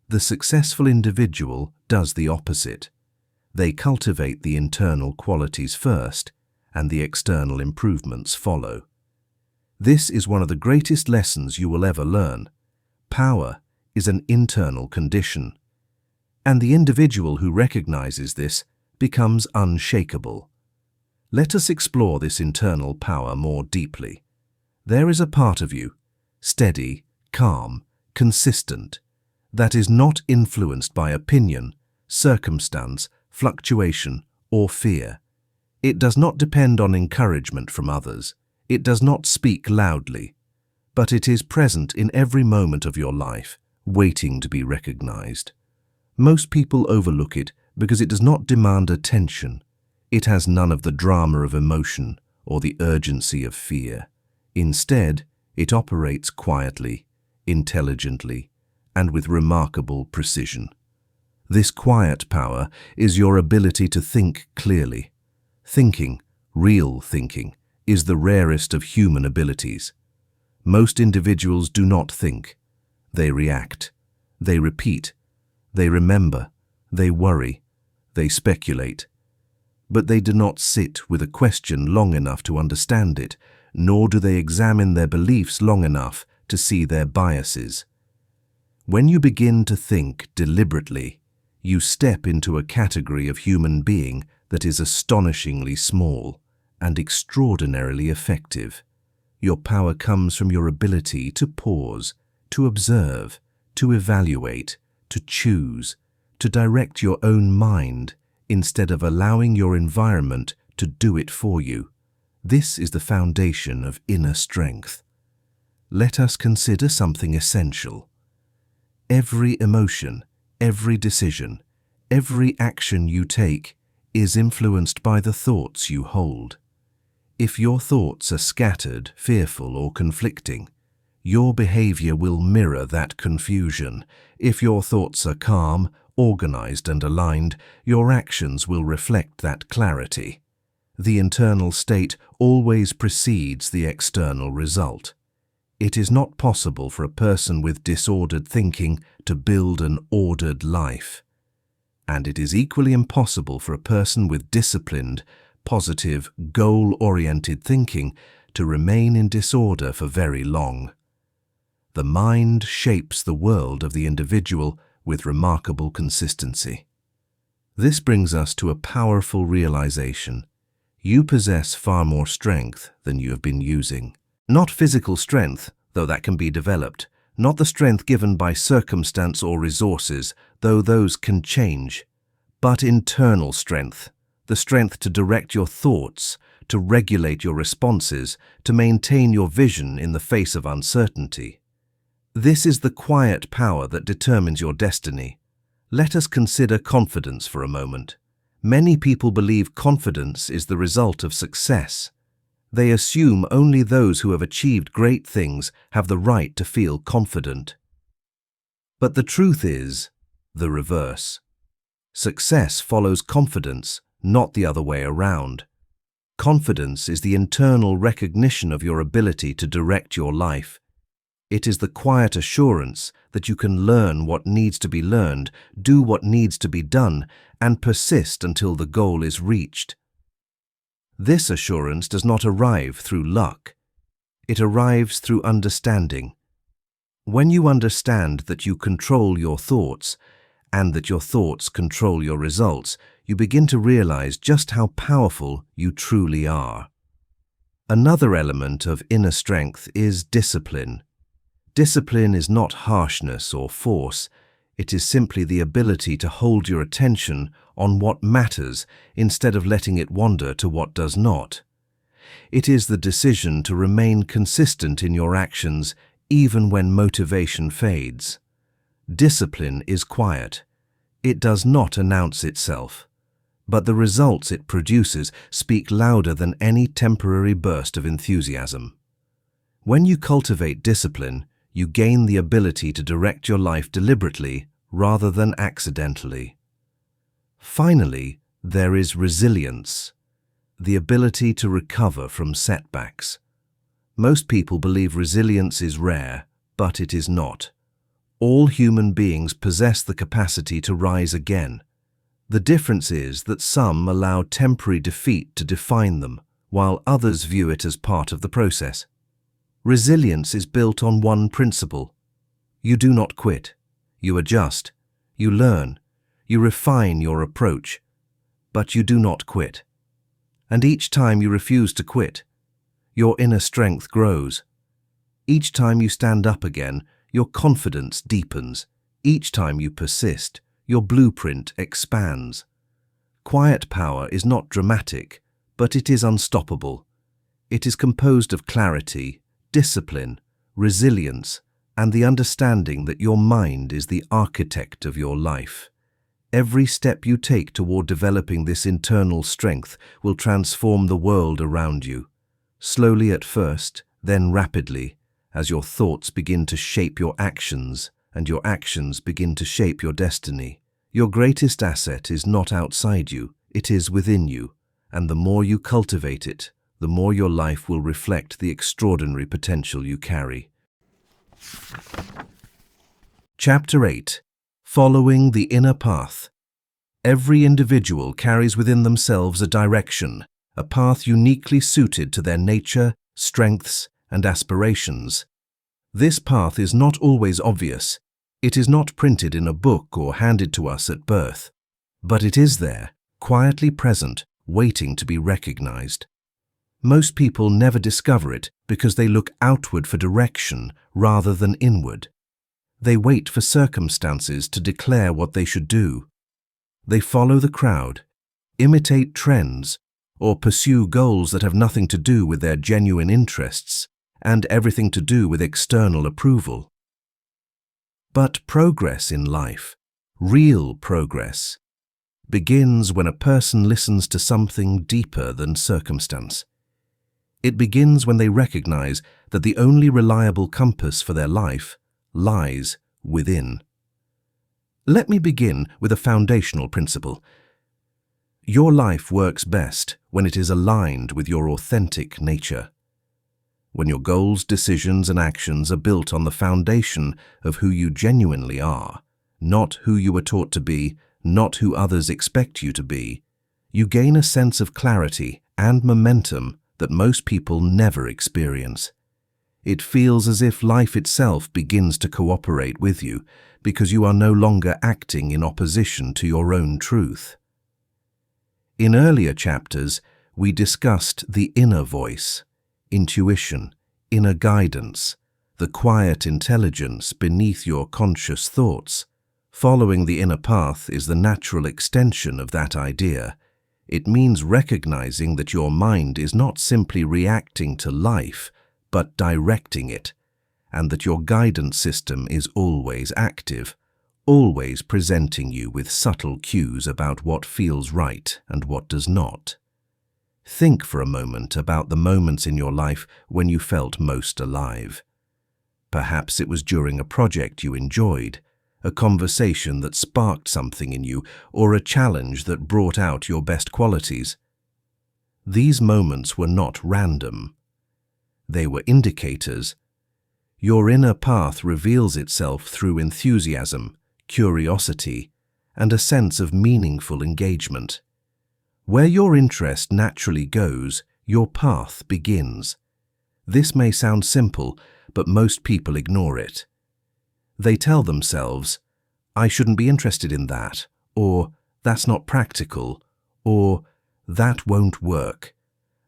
The successful individual does the opposite. They cultivate the internal qualities first, and the external improvements follow. This is one of the greatest lessons you will ever learn. Power is an internal condition, and the individual who recognizes this becomes unshakable. Let us explore this internal power more deeply. There is a part of you, steady, calm, consistent, that is not influenced by opinion, circumstance, fluctuation, or fear. It does not depend on encouragement from others. It does not speak loudly, but it is present in every moment of your life, waiting to be recognized. Most people overlook it because it does not demand attention. It has none of the drama of emotion or the urgency of fear. Instead, it operates quietly, intelligently, and with remarkable precision. This quiet power is your ability to think clearly. Thinking, real thinking, is the rarest of human abilities. Most individuals do not think. They react. They repeat. They remember. They worry. They speculate. But they do not sit with a question long enough to understand it, nor do they examine their beliefs long enough to see their biases. When you begin to think deliberately, you step into a category of human being that is astonishingly small and extraordinarily effective. Your power comes from your ability to pause, to observe, to evaluate, to choose, to direct your own mind instead of allowing your environment to do it for you. This is the foundation of inner strength. Let us consider something essential. Every emotion, every decision, every action you take is influenced by the thoughts you hold. If your thoughts are scattered, fearful, or conflicting, your behavior will mirror that confusion. If your thoughts are calm, organized, and aligned, your actions will reflect that clarity. The internal state always precedes the external result. It is not possible for a person with disordered thinking to build an ordered life. And it is equally impossible for a person with disciplined, positive, goal-oriented thinking to remain in disorder for very long. The mind shapes the world of the individual with remarkable consistency. This brings us to a powerful realization. You possess far more strength than you have been using. Not physical strength, though that can be developed. Not the strength given by circumstance or resources, though those can change. But internal strength. The strength to direct your thoughts, to regulate your responses, to maintain your vision in the face of uncertainty. This is the quiet power that determines your destiny. Let us consider confidence for a moment. Many people believe confidence is the result of success. They assume only those who have achieved great things have the right to feel confident. But the truth is the reverse. Success follows confidence, not the other way around. Confidence is the internal recognition of your ability to direct your life. It is the quiet assurance that you can learn what needs to be learned, do what needs to be done, and persist until the goal is reached. This assurance does not arrive through luck. It arrives through understanding. When you understand that you control your thoughts, and that your thoughts control your results, you begin to realize just how powerful you truly are. Another element of inner strength is discipline. Discipline is not harshness or force. It is simply the ability to hold your attention on what matters instead of letting it wander to what does not. It is the decision to remain consistent in your actions even when motivation fades. Discipline is quiet. It does not announce itself, but the results it produces speak louder than any temporary burst of enthusiasm. When you cultivate discipline, you gain the ability to direct your life deliberately rather than accidentally. Finally, there is resilience, the ability to recover from setbacks. Most people believe resilience is rare, but it is not. All human beings possess the capacity to rise again. The difference is that some allow temporary defeat to define them, while others view it as part of the process. Resilience is built on one principle. You do not quit. You adjust. You learn. You refine your approach. But you do not quit. And each time you refuse to quit, your inner strength grows. Each time you stand up again, your confidence deepens. Each time you persist, your blueprint expands. Quiet power is not dramatic, but it is unstoppable. It is composed of clarity, discipline, resilience, and the understanding that your mind is the architect of your life. Every step you take toward developing this internal strength will transform the world around you. Slowly at first, then rapidly, as your thoughts begin to shape your actions and your actions begin to shape your destiny. Your greatest asset is not outside you, it is within you, and the more you cultivate it, the more your life will reflect the extraordinary potential you carry. Chapter 8. Following the Inner Path. Every individual carries within themselves a direction, a path uniquely suited to their nature, strengths, and aspirations. This path is not always obvious. It is not printed in a book or handed to us at birth, but it is there, quietly present, waiting to be recognized. Most people never discover it because they look outward for direction rather than inward. They wait for circumstances to declare what they should do. They follow the crowd, imitate trends, or pursue goals that have nothing to do with their genuine interests and everything to do with external approval. But progress in life, real progress, begins when a person listens to something deeper than circumstance. It begins when they recognize that the only reliable compass for their life lies within. Let me begin with a foundational principle. Your life works best when it is aligned with your authentic nature. When your goals, decisions, and actions are built on the foundation of who you genuinely are, not who you were taught to be, not who others expect you to be, you gain a sense of clarity and momentum that most people never experience. It feels as if life itself begins to cooperate with you because you are no longer acting in opposition to your own truth. In earlier chapters, we discussed the inner voice, intuition, inner guidance, the quiet intelligence beneath your conscious thoughts. Following the inner path is the natural extension of that idea. It means recognizing that your mind is not simply reacting to life, but directing it, and that your guidance system is always active, always presenting you with subtle cues about what feels right and what does not. Think for a moment about the moments in your life when you felt most alive. Perhaps it was during a project you enjoyed, a conversation that sparked something in you, or a challenge that brought out your best qualities. These moments were not random. They were indicators. Your inner path reveals itself through enthusiasm, curiosity, and a sense of meaningful engagement. Where your interest naturally goes, your path begins. This may sound simple, but most people ignore it. They tell themselves, "I shouldn't be interested in that," or "that's not practical," or "that won't work."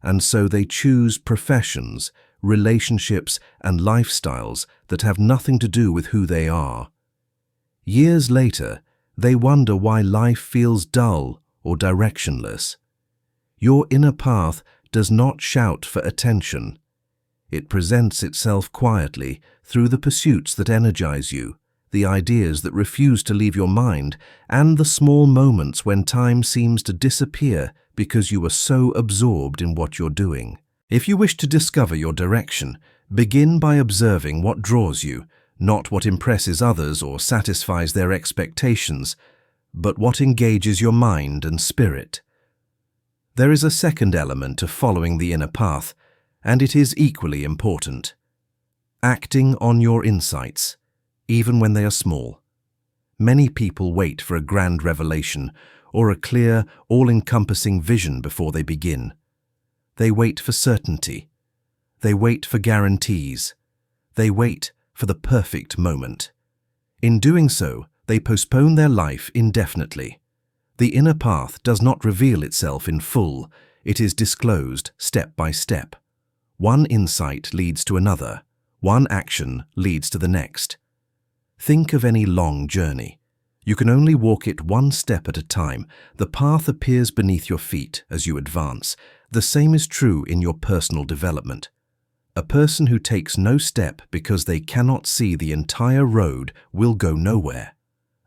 And so they choose professions, relationships, and lifestyles that have nothing to do with who they are. Years later, they wonder why life feels dull or directionless. Your inner path does not shout for attention. It presents itself quietly through the pursuits that energize you, the ideas that refuse to leave your mind, and the small moments when time seems to disappear because you are so absorbed in what you're doing. If you wish to discover your direction, begin by observing what draws you, not what impresses others or satisfies their expectations, but what engages your mind and spirit. There is a second element to following the inner path, and it is equally important. Acting on your insights, even when they are small. Many people wait for a grand revelation or a clear, all-encompassing vision before they begin. They wait for certainty. They wait for guarantees. They wait for the perfect moment. In doing so, they postpone their life indefinitely. The inner path does not reveal itself in full. It is disclosed step by step. One insight leads to another. One action leads to the next. Think of any long journey. You can only walk it one step at a time. The path appears beneath your feet as you advance. The same is true in your personal development. A person who takes no step because they cannot see the entire road will go nowhere.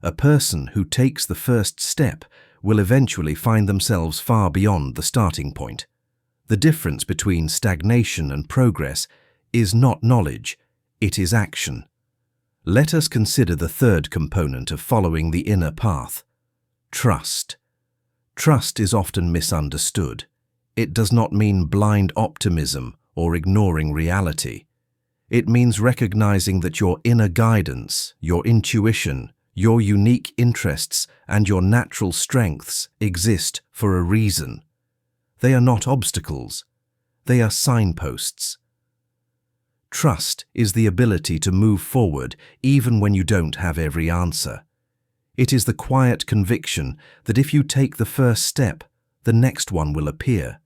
A person who takes the first step will eventually find themselves far beyond the starting point. The difference between stagnation and progress is not knowledge, it is action. Let us consider the third component of following the inner path: trust. Trust is often misunderstood. It does not mean blind optimism or ignoring reality. It means recognizing that your inner guidance, your intuition, your unique interests, and your natural strengths exist for a reason. They are not obstacles. They are signposts. Trust is the ability to move forward even when you don't have every answer. It is the quiet conviction that if you take the first step, the next one will appear.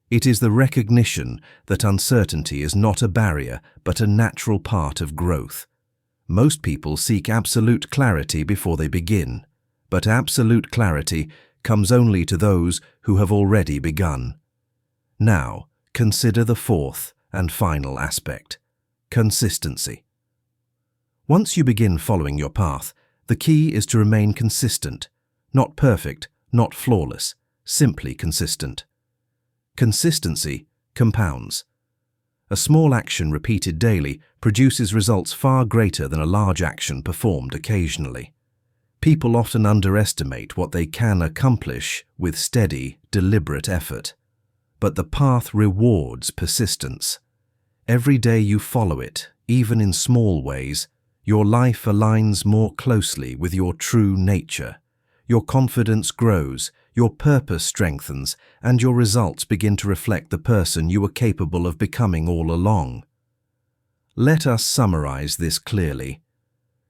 It is the recognition that uncertainty is not a barrier but a natural part of growth. Most people seek absolute clarity before they begin, but absolute clarity comes only to those who have already begun. Now, consider the fourth and final aspect: consistency. Once you begin following your path, the key is to remain consistent, not perfect, not flawless, simply consistent. Consistency compounds. A small action repeated daily produces results far greater than a large action performed occasionally. People often underestimate what they can accomplish with steady, deliberate effort. But the path rewards persistence. Every day you follow it, even in small ways, your life aligns more closely with your true nature. Your confidence grows, your purpose strengthens, and your results begin to reflect the person you were capable of becoming all along. Let us summarize this clearly.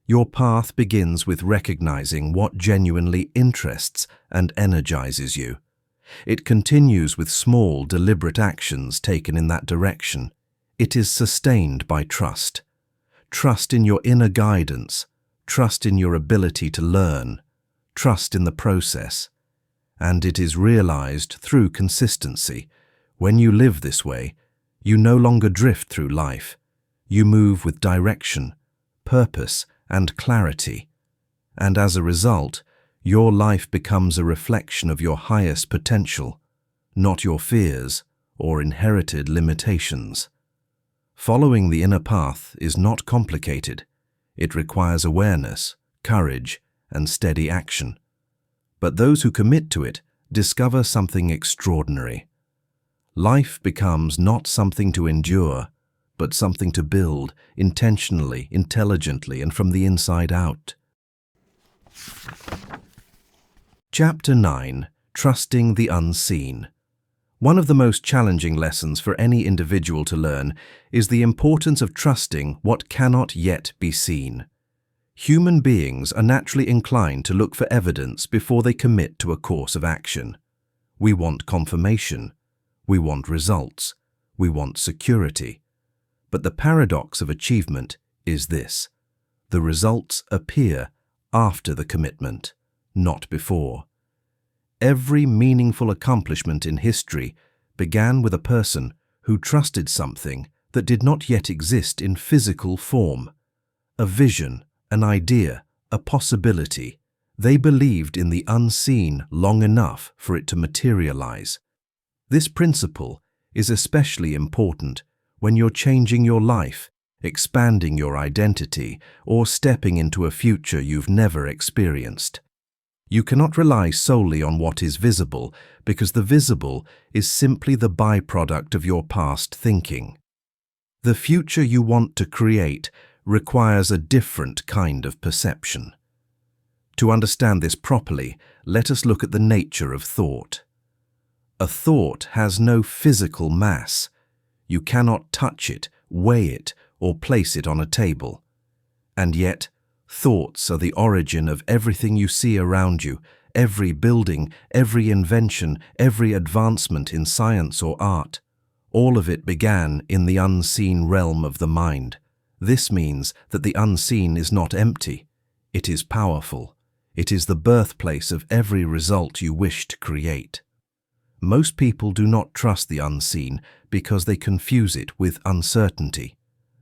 Your path begins with recognizing what genuinely interests and energizes you. It continues with small, deliberate actions taken in that direction. It is sustained by trust. Trust in your inner guidance, trust in your ability to learn, trust in the process. And it is realized through consistency. When you live this way, you no longer drift through life. You move with direction, purpose, and clarity. And as a result, your life becomes a reflection of your highest potential, not your fears or inherited limitations. Following the inner path is not complicated. It requires awareness, courage, and steady action. But those who commit to it discover something extraordinary. Life becomes not something to endure, but something to build intentionally, intelligently, and from the inside out. Chapter 9. Trusting the Unseen. One of the most challenging lessons for any individual to learn is the importance of trusting what cannot yet be seen. Human beings are naturally inclined to look for evidence before they commit to a course of action. We want confirmation. We want results. We want security. But the paradox of achievement is this: the results appear after the commitment, not before. Every meaningful accomplishment in history began with a person who trusted something that did not yet exist in physical form. A vision, an idea, a possibility. They believed in the unseen long enough for it to materialize. This principle is especially important when you're changing your life, expanding your identity, or stepping into a future you've never experienced. You cannot rely solely on what is visible, because the visible is simply the byproduct of your past thinking. The future you want to create requires a different kind of perception. To understand this properly, let us look at the nature of thought. A thought has no physical mass. You cannot touch it, weigh it, or place it on a table. And yet, thoughts are the origin of everything you see around you, every building, every invention, every advancement in science or art. All of it began in the unseen realm of the mind. This means that the unseen is not empty. It is powerful. It is the birthplace of every result you wish to create. Most people do not trust the unseen because they confuse it with uncertainty.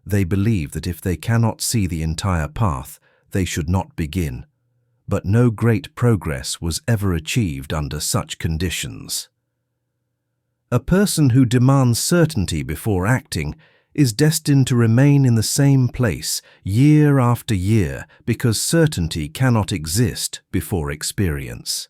They believe that if they cannot see the entire path, they should not begin. But no great progress was ever achieved under such conditions. A person who demands certainty before acting is destined to remain in the same place year after year because certainty cannot exist before experience.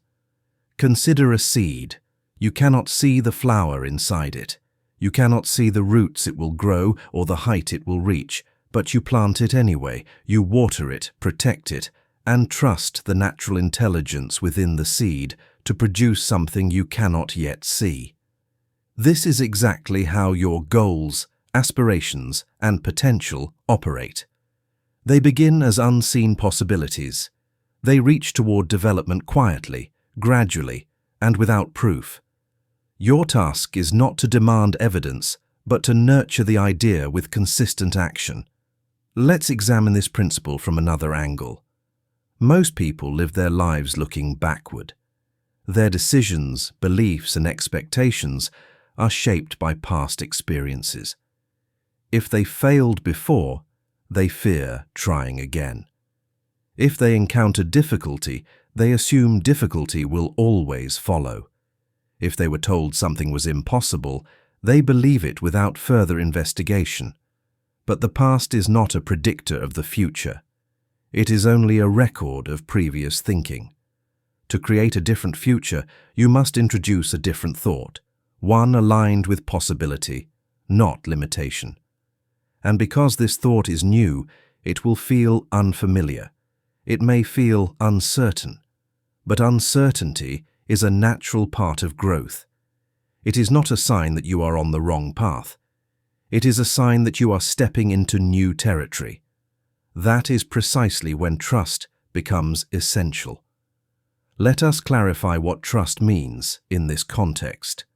Consider a seed. You cannot see the flower inside it. You cannot see the roots it will grow or the height it will reach, but you plant it anyway. You water it, protect it, and trust the natural intelligence within the seed to produce something you cannot yet see. This is exactly how your goals, aspirations, and potential operate. They begin as unseen possibilities. They reach toward development quietly, gradually, and without proof. Your task is not to demand evidence, but to nurture the idea with consistent action. Let's examine this principle from another angle. Most people live their lives looking backward. Their decisions, beliefs, and expectations are shaped by past experiences. If they failed before, they fear trying again. If they encounter difficulty, they assume difficulty will always follow. If they were told something was impossible, They believe it without further investigation. But the past is not a predictor of the future. It is only a record of previous thinking. To create a different future, you must introduce a different thought, one aligned with possibility, not limitation. And because this thought is new, it will feel unfamiliar. It may feel uncertain. But uncertainty is a natural part of growth. It is not a sign that you are on the wrong path. It is a sign that you are stepping into new territory. That is precisely when trust becomes essential. Let us clarify what trust means in this context.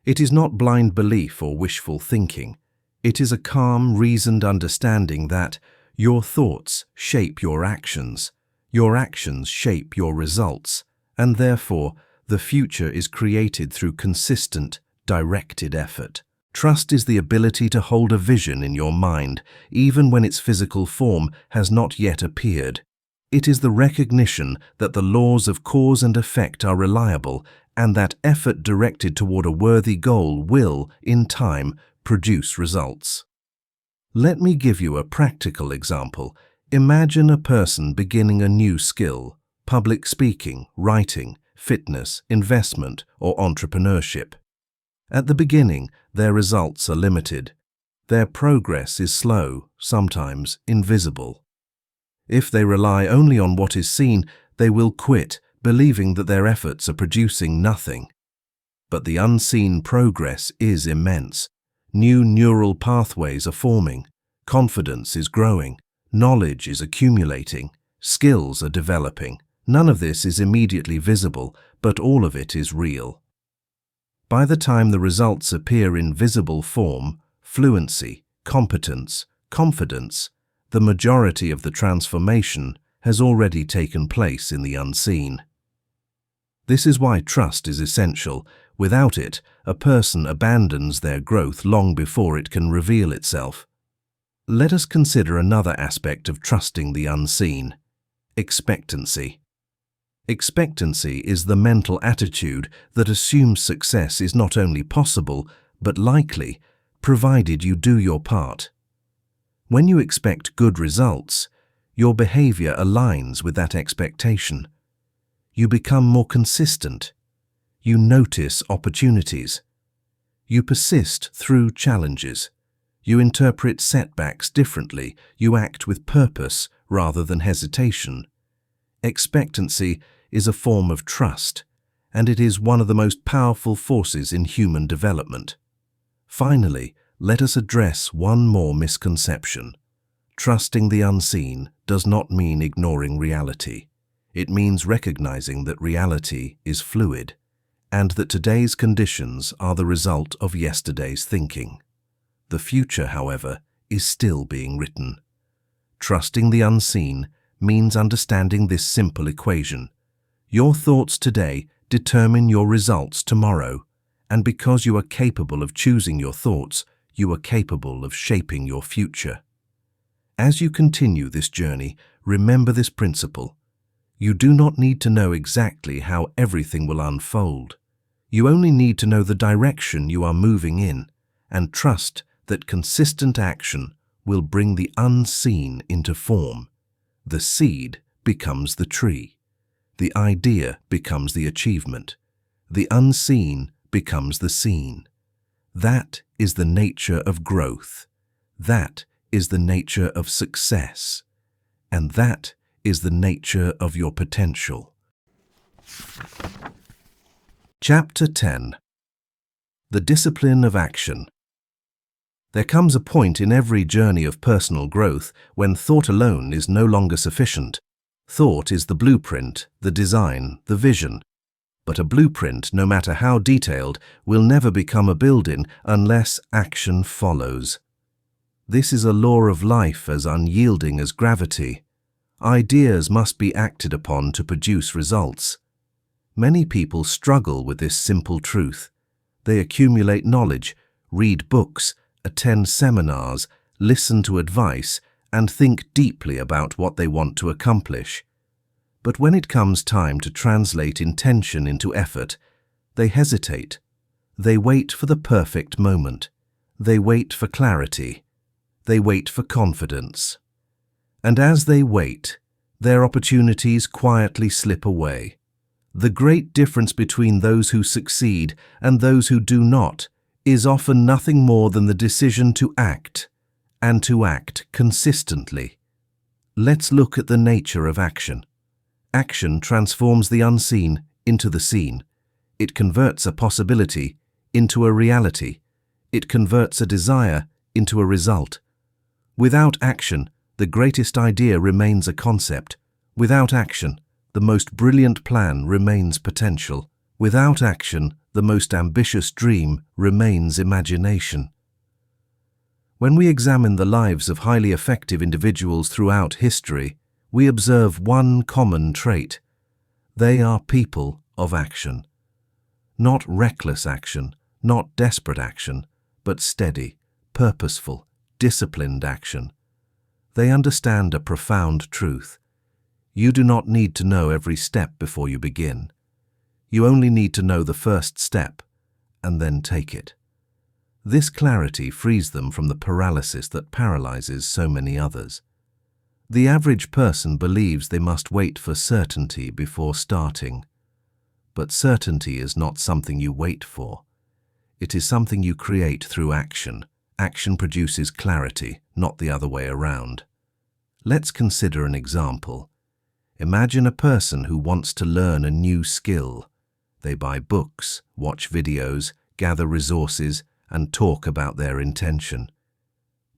It is not blind belief or wishful thinking. It is a calm, reasoned understanding that your thoughts shape your actions shape your results, and therefore the future is created through consistent, directed effort. Trust is the ability to hold a vision in your mind, even when its physical form has not yet appeared. It is the recognition that the laws of cause and effect are reliable, and that effort directed toward a worthy goal will, in time, produce results. Let me give you a practical example. Imagine a person beginning a new skill: public speaking, writing, fitness, investment, or entrepreneurship. At the beginning, their results are limited. Their progress is slow, sometimes invisible. If they rely only on what is seen, they will quit, believing that their efforts are producing nothing. But the unseen progress is immense. New neural pathways are forming, confidence is growing, knowledge is accumulating, skills are developing. None of this is immediately visible, but all of it is real. By the time the results appear in visible form, fluency, competence, confidence, the majority of the transformation has already taken place in the unseen. This is why trust is essential. Without it, a person abandons their growth long before it can reveal itself. Let us consider another aspect of trusting the unseen: expectancy. Expectancy is the mental attitude that assumes success is not only possible, but likely, provided you do your part. When you expect good results, your behavior aligns with that expectation. You become more consistent. You notice opportunities. You persist through challenges. You interpret setbacks differently. You act with purpose rather than hesitation. Expectancy is a form of trust, and it is one of the most powerful forces in human development. Finally, let us address one more misconception. Trusting the unseen does not mean ignoring reality. It means recognizing that reality is fluid, and that today's conditions are the result of yesterday's thinking. The future, however, is still being written. Trusting the unseen means understanding this simple equation. Your thoughts today determine your results tomorrow, and because you are capable of choosing your thoughts, you are capable of shaping your future. As you continue this journey, remember this principle. You do not need to know exactly how everything will unfold. You only need to know the direction you are moving in, and trust that consistent action will bring the unseen into form. The seed becomes the tree. The idea becomes the achievement. The unseen becomes the seen. That is the nature of growth. That is the nature of success. And that is the nature of your potential. Chapter 10. The Discipline of Action. There comes a point in every journey of personal growth when thought alone is no longer sufficient. Thought is the blueprint, the design, the vision. But a blueprint, no matter how detailed, will never become a building unless action follows. This is a law of life as unyielding as gravity. Ideas must be acted upon to produce results. Many people struggle with this simple truth. They accumulate knowledge, read books, attend seminars, listen to advice, and think deeply about what they want to accomplish. But when it comes time to translate intention into effort, they hesitate. They wait for the perfect moment. They wait for clarity. They wait for confidence. And as they wait, their opportunities quietly slip away. The great difference between those who succeed and those who do not is often nothing more than the decision to act, and to act consistently. Let's look at the nature of action. Action transforms the unseen into the seen. It converts a possibility into a reality. It converts a desire into a result. Without action, the greatest idea remains a concept. Without action, the most brilliant plan remains potential. Without action, the most ambitious dream remains imagination. When we examine the lives of highly effective individuals throughout history, we observe one common trait. They are people of action. Not reckless action, not desperate action, but steady, purposeful, disciplined action. They understand a profound truth. You do not need to know every step before you begin. You only need to know the first step, and then take it. This clarity frees them from the paralysis that paralyzes so many others. The average person believes they must wait for certainty before starting. But certainty is not something you wait for. It is something you create through action. Action produces clarity, not the other way around. Let's consider an example. Imagine a person who wants to learn a new skill. They buy books, watch videos, gather resources, and talk about their intention.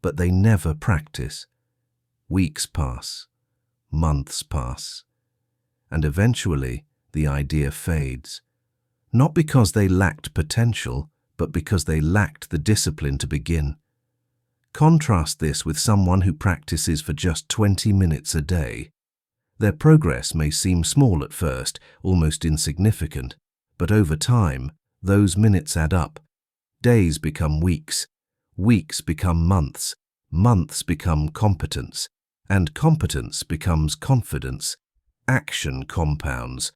But they never practice. Weeks pass, months pass, and eventually the idea fades. Not because they lacked potential, but because they lacked the discipline to begin. Contrast this with someone who practices for just 20 minutes a day. Their progress may seem small at first, almost insignificant, but over time, those minutes add up. Days become weeks, weeks become months, months become competence, and competence becomes confidence. Action compounds.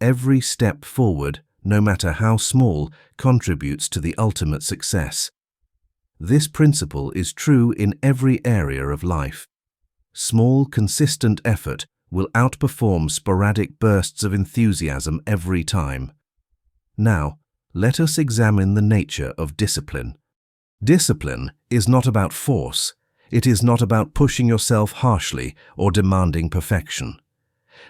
Every step forward, no matter how small, contributes to the ultimate success. This principle is true in every area of life. Small, consistent effort will outperform sporadic bursts of enthusiasm every time. Now, let us examine the nature of discipline. Discipline is not about force. It is not about pushing yourself harshly or demanding perfection.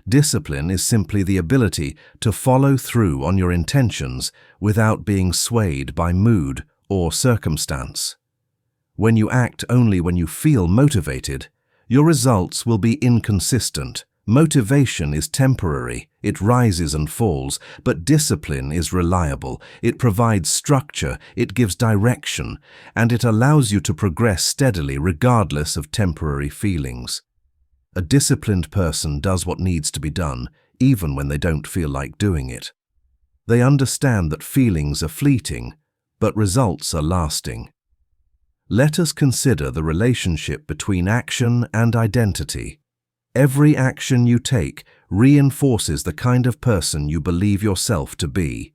Discipline is simply the ability to follow through on your intentions without being swayed by mood or circumstance. When you act only when you feel motivated, your results will be inconsistent. Motivation is temporary, it rises and falls, but discipline is reliable. It provides structure, it gives direction, and it allows you to progress steadily regardless of temporary feelings. A disciplined person does what needs to be done, even when they don't feel like doing it. They understand that feelings are fleeting, but results are lasting. Let us consider the relationship between action and identity. Every action you take reinforces the kind of person you believe yourself to be.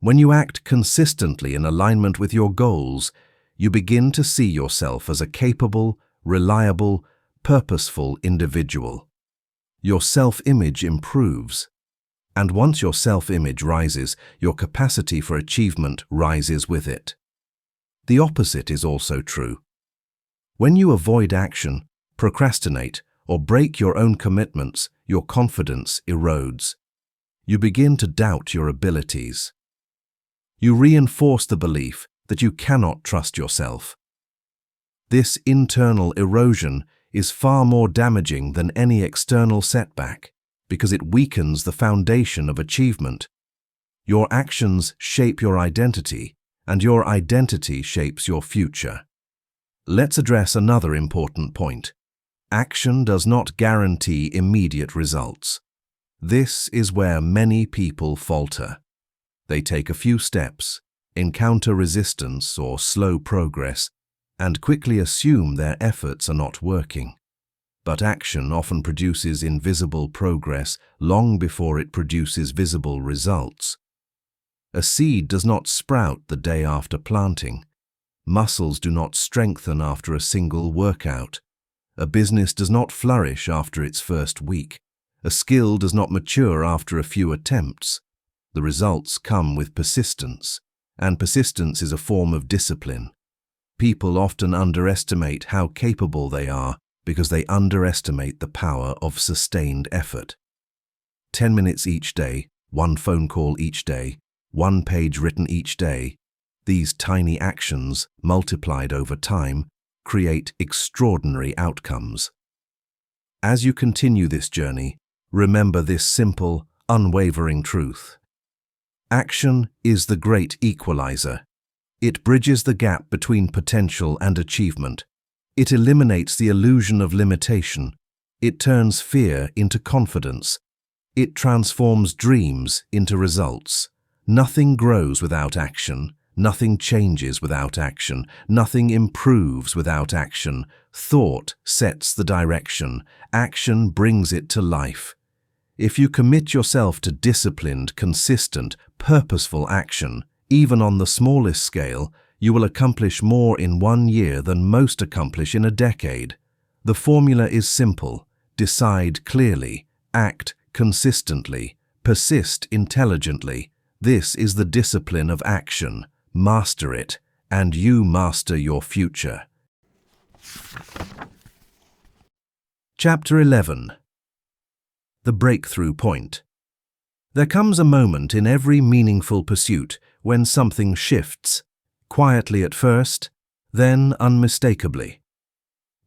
When you act consistently in alignment with your goals, you begin to see yourself as a capable, reliable, purposeful individual. Your self-image improves. And once your self-image rises, your capacity for achievement rises with it. The opposite is also true. When you avoid action, procrastinate, or break your own commitments, your confidence erodes. You begin to doubt your abilities. You reinforce the belief that you cannot trust yourself. This internal erosion is far more damaging than any external setback because it weakens the foundation of achievement. Your actions shape your identity, and your identity shapes your future. Let's address another important point. Action does not guarantee immediate results. This is where many people falter. They take a few steps, encounter resistance or slow progress, and quickly assume their efforts are not working. But action often produces invisible progress long before it produces visible results. A seed does not sprout the day after planting. Muscles do not strengthen after a single workout. A business does not flourish after its first week. A skill does not mature after a few attempts. The results come with persistence, and persistence is a form of discipline. People often underestimate how capable they are because they underestimate the power of sustained effort. 10 minutes each day, 1 phone call each day, 1 page written each day. These tiny actions, multiplied over time, create extraordinary outcomes. As you continue this journey, remember this simple, unwavering truth. Action is the great equalizer. It bridges the gap between potential and achievement. It eliminates the illusion of limitation. It turns fear into confidence. It transforms dreams into results. Nothing grows without action. Nothing changes without action. Nothing improves without action. Thought sets the direction. Action brings it to life. If you commit yourself to disciplined, consistent, purposeful action, even on the smallest scale, you will accomplish more in 1 year than most accomplish in a decade. The formula is simple. Decide clearly, act consistently, persist intelligently. This is the discipline of action. Master it, and you master your future. Chapter 11. The Breakthrough Point. There comes a moment in every meaningful pursuit when something shifts, quietly at first, then unmistakably.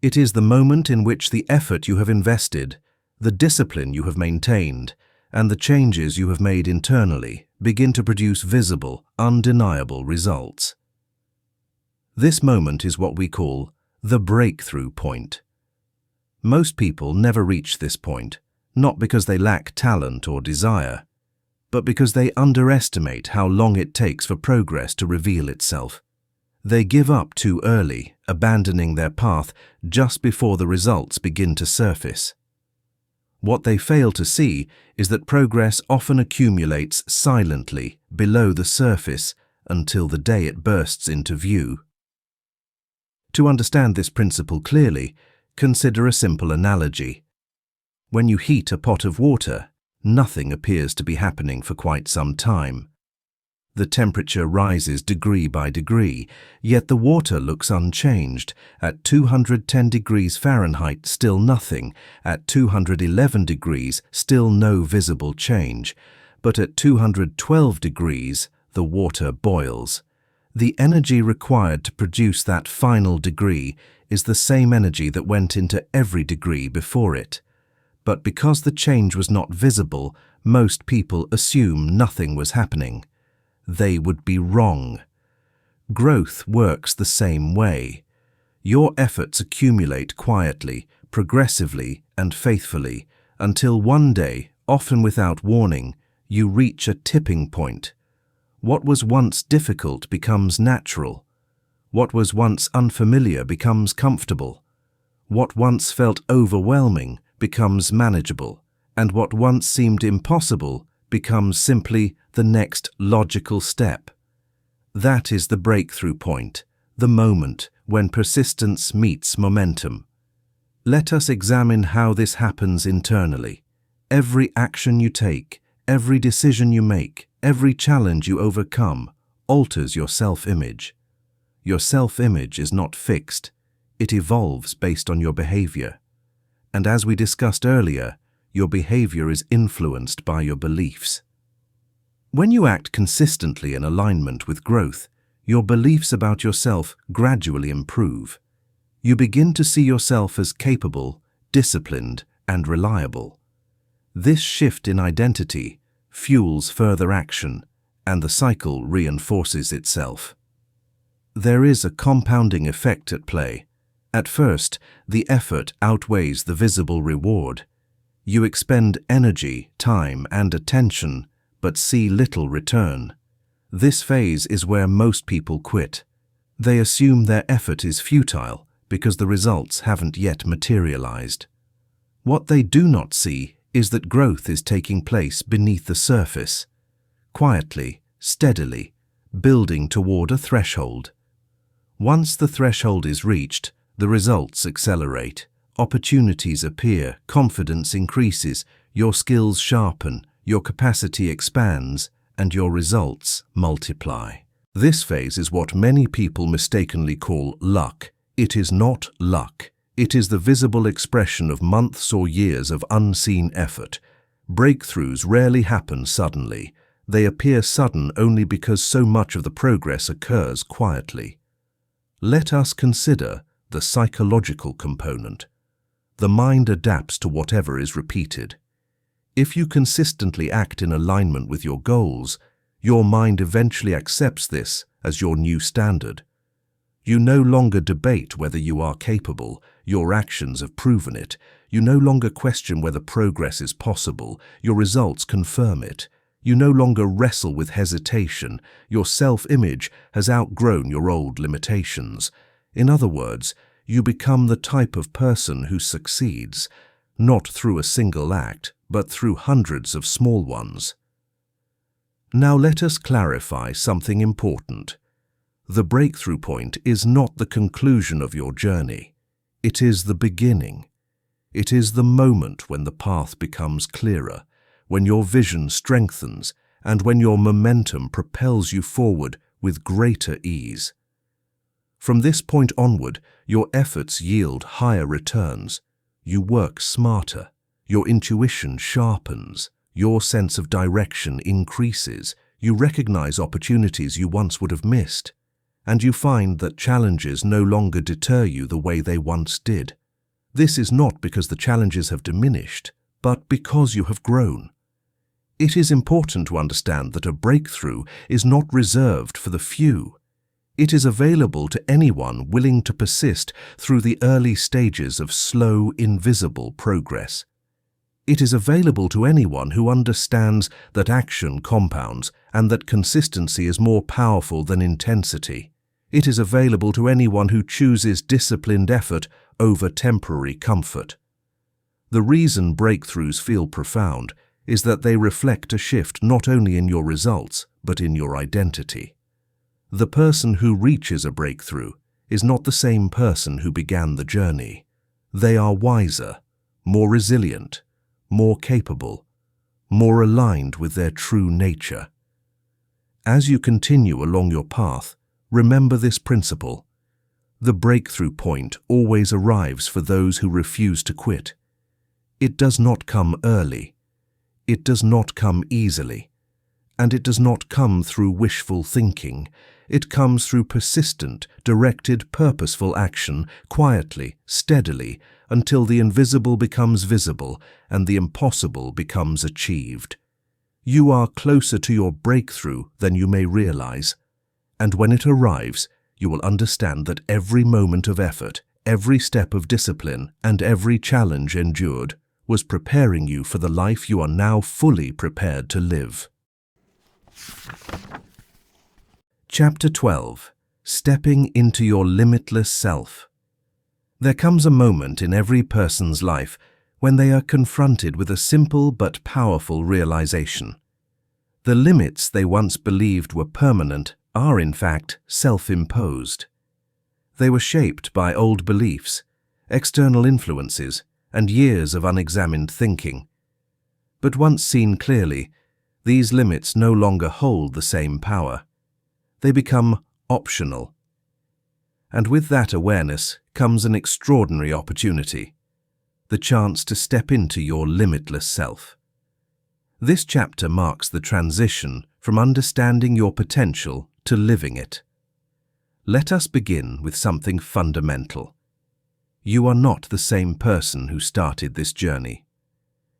It is the moment in which the effort you have invested, the discipline you have maintained, and the changes you have made internally begin to produce visible, undeniable results. This moment is what we call the breakthrough point. Most people never reach this point, not because they lack talent or desire, but because they underestimate how long it takes for progress to reveal itself. They give up too early, abandoning their path just before the results begin to surface. What they fail to see is that progress often accumulates silently below the surface until the day it bursts into view. To understand this principle clearly, consider a simple analogy. When you heat a pot of water, nothing appears to be happening for quite some time. The temperature rises degree by degree, yet the water looks unchanged. At 210 degrees Fahrenheit, still nothing. At 211 degrees, still no visible change. But at 212 degrees, the water boils. The energy required to produce that final degree is the same energy that went into every degree before it. But because the change was not visible, most people assume nothing was happening. They would be wrong. Growth works the same way. Your efforts accumulate quietly, progressively, and faithfully, until one day, often without warning, you reach a tipping point. What was once difficult becomes natural. What was once unfamiliar becomes comfortable. What once felt overwhelming becomes manageable, and what once seemed impossible becomes simply the next logical step. That is the breakthrough point, the moment when persistence meets momentum. Let us examine how this happens internally. Every action you take, every decision you make, every challenge you overcome alters your self-image. Your self-image is not fixed. It evolves based on your behavior. And as we discussed earlier, your behavior is influenced by your beliefs. When you act consistently in alignment with growth, your beliefs about yourself gradually improve. You begin to see yourself as capable, disciplined, and reliable. This shift in identity fuels further action, and the cycle reinforces itself. There is a compounding effect at play. At first, the effort outweighs the visible reward. You expend energy, time, and attention, but see little return. This phase is where most people quit. They assume their effort is futile because the results haven't yet materialized. What they do not see is that growth is taking place beneath the surface. Quietly, steadily, building toward a threshold. Once the threshold is reached, the results accelerate, opportunities appear, confidence increases, your skills sharpen, your capacity expands, and your results multiply. This phase is what many people mistakenly call luck. It is not luck. It is the visible expression of months or years of unseen effort. Breakthroughs rarely happen suddenly. They appear sudden only because so much of the progress occurs quietly. Let us consider the psychological component. The mind adapts to whatever is repeated. If you consistently act in alignment with your goals, your mind eventually accepts this as your new standard. You no longer debate whether you are capable. Your actions have proven it. You no longer question whether progress is possible. Your results confirm it. You no longer wrestle with hesitation. Your self-image has outgrown your old limitations. In other words, you become the type of person who succeeds, not through a single act, but through hundreds of small ones. Now let us clarify something important. The breakthrough point is not the conclusion of your journey. It is the beginning. It is the moment when the path becomes clearer, when your vision strengthens, and when your momentum propels you forward with greater ease. From this point onward, your efforts yield higher returns. You work smarter. Your intuition sharpens. Your sense of direction increases. You recognize opportunities you once would have missed. And you find that challenges no longer deter you the way they once did. This is not because the challenges have diminished, but because you have grown. It is important to understand that a breakthrough is not reserved for the few. It is available to anyone willing to persist through the early stages of slow, invisible progress. It is available to anyone who understands that action compounds and that consistency is more powerful than intensity. It is available to anyone who chooses disciplined effort over temporary comfort. The reason breakthroughs feel profound is that they reflect a shift not only in your results, but in your identity. The person who reaches a breakthrough is not the same person who began the journey. They are wiser, more resilient, more capable, more aligned with their true nature. As you continue along your path, remember this principle. The breakthrough point always arrives for those who refuse to quit. It does not come early. It does not come easily. And it does not come through wishful thinking. It comes through persistent, directed, purposeful action, quietly, steadily, until the invisible becomes visible and the impossible becomes achieved. You are closer to your breakthrough than you may realize. And when it arrives, you will understand that every moment of effort, every step of discipline, and every challenge endured was preparing you for the life you are now fully prepared to live. Chapter 12. Stepping into your limitless self. There comes a moment in every person's life when they are confronted with a simple but powerful realization. The limits they once believed were permanent are in fact self-imposed. They were shaped by old beliefs, external influences, and years of unexamined thinking. But once seen clearly, these limits no longer hold the same power. They become optional. And with that awareness comes an extraordinary opportunity, the chance to step into your limitless self. This chapter marks the transition from understanding your potential to living it. Let us begin with something fundamental. You are not the same person who started this journey.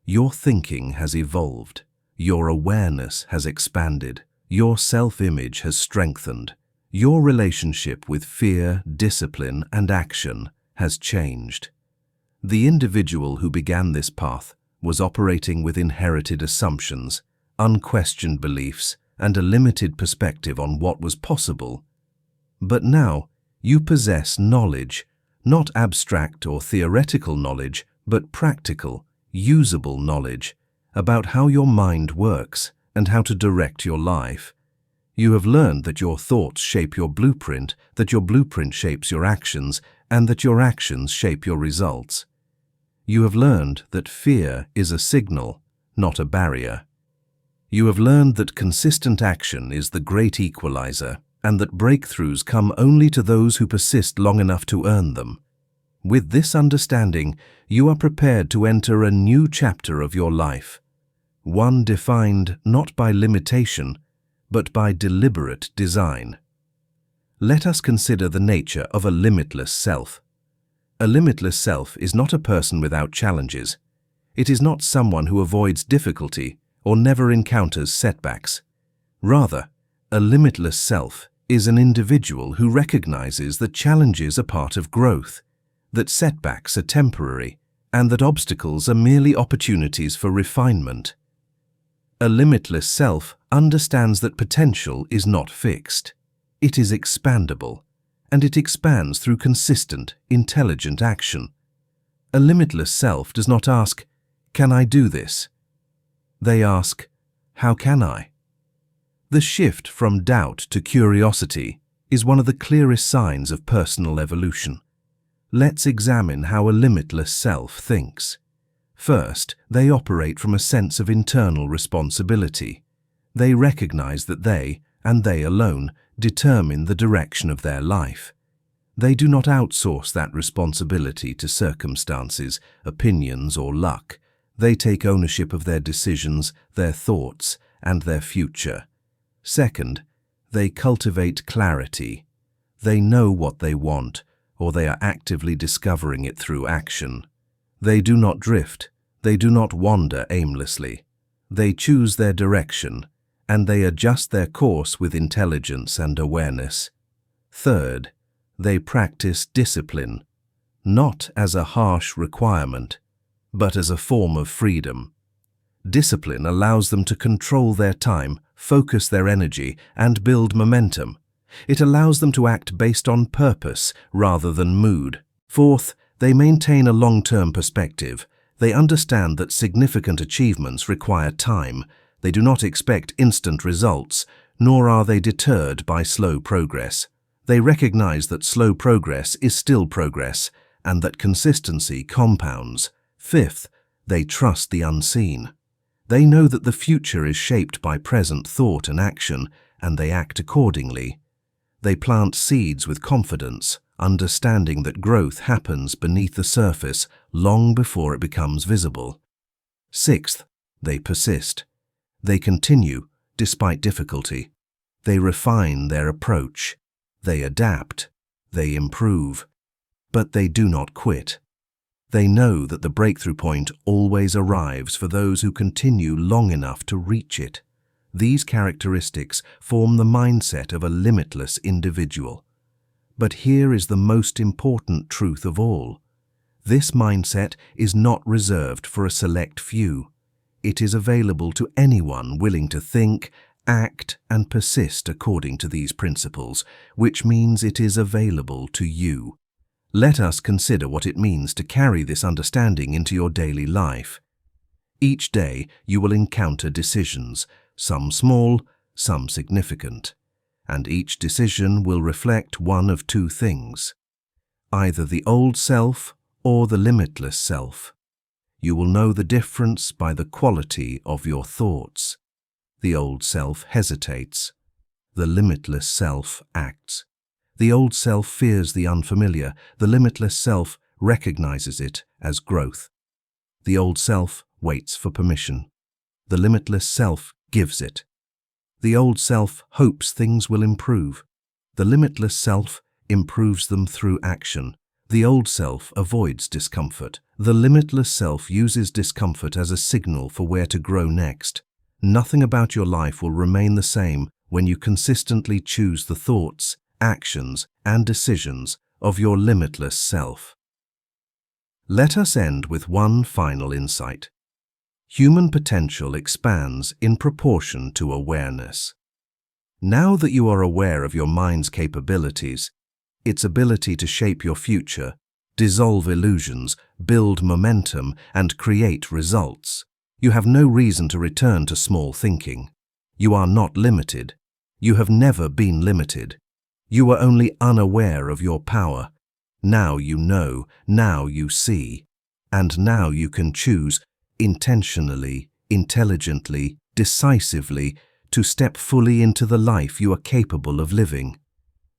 Your thinking has evolved. Your awareness has expanded. Your self-image has strengthened. Your relationship with fear, discipline, and action has changed. The individual who began this path was operating with inherited assumptions, unquestioned beliefs, and a limited perspective on what was possible. But now, you possess knowledge, not abstract or theoretical knowledge, but practical, usable knowledge about how your mind works and how to direct your life. You have learned that your thoughts shape your blueprint, that your blueprint shapes your actions, and that your actions shape your results. You have learned that fear is a signal, not a barrier. You have learned that consistent action is the great equalizer, and that breakthroughs come only to those who persist long enough to earn them. With this understanding, you are prepared to enter a new chapter of your life, one defined not by limitation, but by deliberate design. Let us consider the nature of a limitless self. A limitless self is not a person without challenges. It is not someone who avoids difficulty or never encounters setbacks. Rather, a limitless self is an individual who recognizes that challenges are part of growth, that setbacks are temporary, and that obstacles are merely opportunities for refinement. A limitless self understands that potential is not fixed. It is expandable, and it expands through consistent, intelligent action. A limitless self does not ask, "Can I do this?" They ask, "How can I?" The shift from doubt to curiosity is one of the clearest signs of personal evolution. Let's examine how a limitless self thinks. First, they operate from a sense of internal responsibility. They recognize that they, and they alone, determine the direction of their life. They do not outsource that responsibility to circumstances, opinions, or luck. They take ownership of their decisions, their thoughts, and their future. Second, they cultivate clarity. They know what they want, or they are actively discovering it through action. They do not drift. They do not wander aimlessly. They choose their direction, and they adjust their course with intelligence and awareness. Third, they practice discipline, not as a harsh requirement, but as a form of freedom. Discipline allows them to control their time, focus their energy, and build momentum. It allows them to act based on purpose rather than mood. Fourth, they maintain a long-term perspective. They understand that significant achievements require time. They do not expect instant results, nor are they deterred by slow progress. They recognize that slow progress is still progress, and that consistency compounds. Fifth, they trust the unseen. They know that the future is shaped by present thought and action, and they act accordingly. They plant seeds with confidence, understanding that growth happens beneath the surface long before it becomes visible. Sixth, they persist. They continue despite difficulty. They refine their approach. They adapt. They improve. But they do not quit. They know that the breakthrough point always arrives for those who continue long enough to reach it. These characteristics form the mindset of a limitless individual. But here is the most important truth of all. This mindset is not reserved for a select few. It is available to anyone willing to think, act, and persist according to these principles, which means it is available to you. Let us consider what it means to carry this understanding into your daily life. Each day you will encounter decisions, some small, some significant, and each decision will reflect one of two things, either the old self or the limitless self. You will know the difference by the quality of your thoughts. The old self hesitates. The limitless self acts. The old self fears the unfamiliar. The limitless self recognizes it as growth. The old self waits for permission. The limitless self gives it. The old self hopes things will improve. The limitless self improves them through action. The old self avoids discomfort. The limitless self uses discomfort as a signal for where to grow next. Nothing about your life will remain the same when you consistently choose the thoughts, actions, and decisions of your limitless self. Let us end with one final insight. Human potential expands in proportion to awareness. Now that you are aware of your mind's capabilities, its ability to shape your future, dissolve illusions, build momentum, and create results, you have no reason to return to small thinking. You are not limited. You have never been limited. You were only unaware of your power. Now you know, now you see, and now you can choose intentionally, intelligently, decisively to step fully into the life you are capable of living.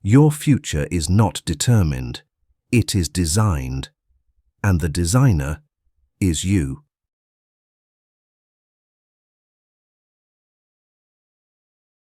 Your future is not determined, it is designed, and the designer is you.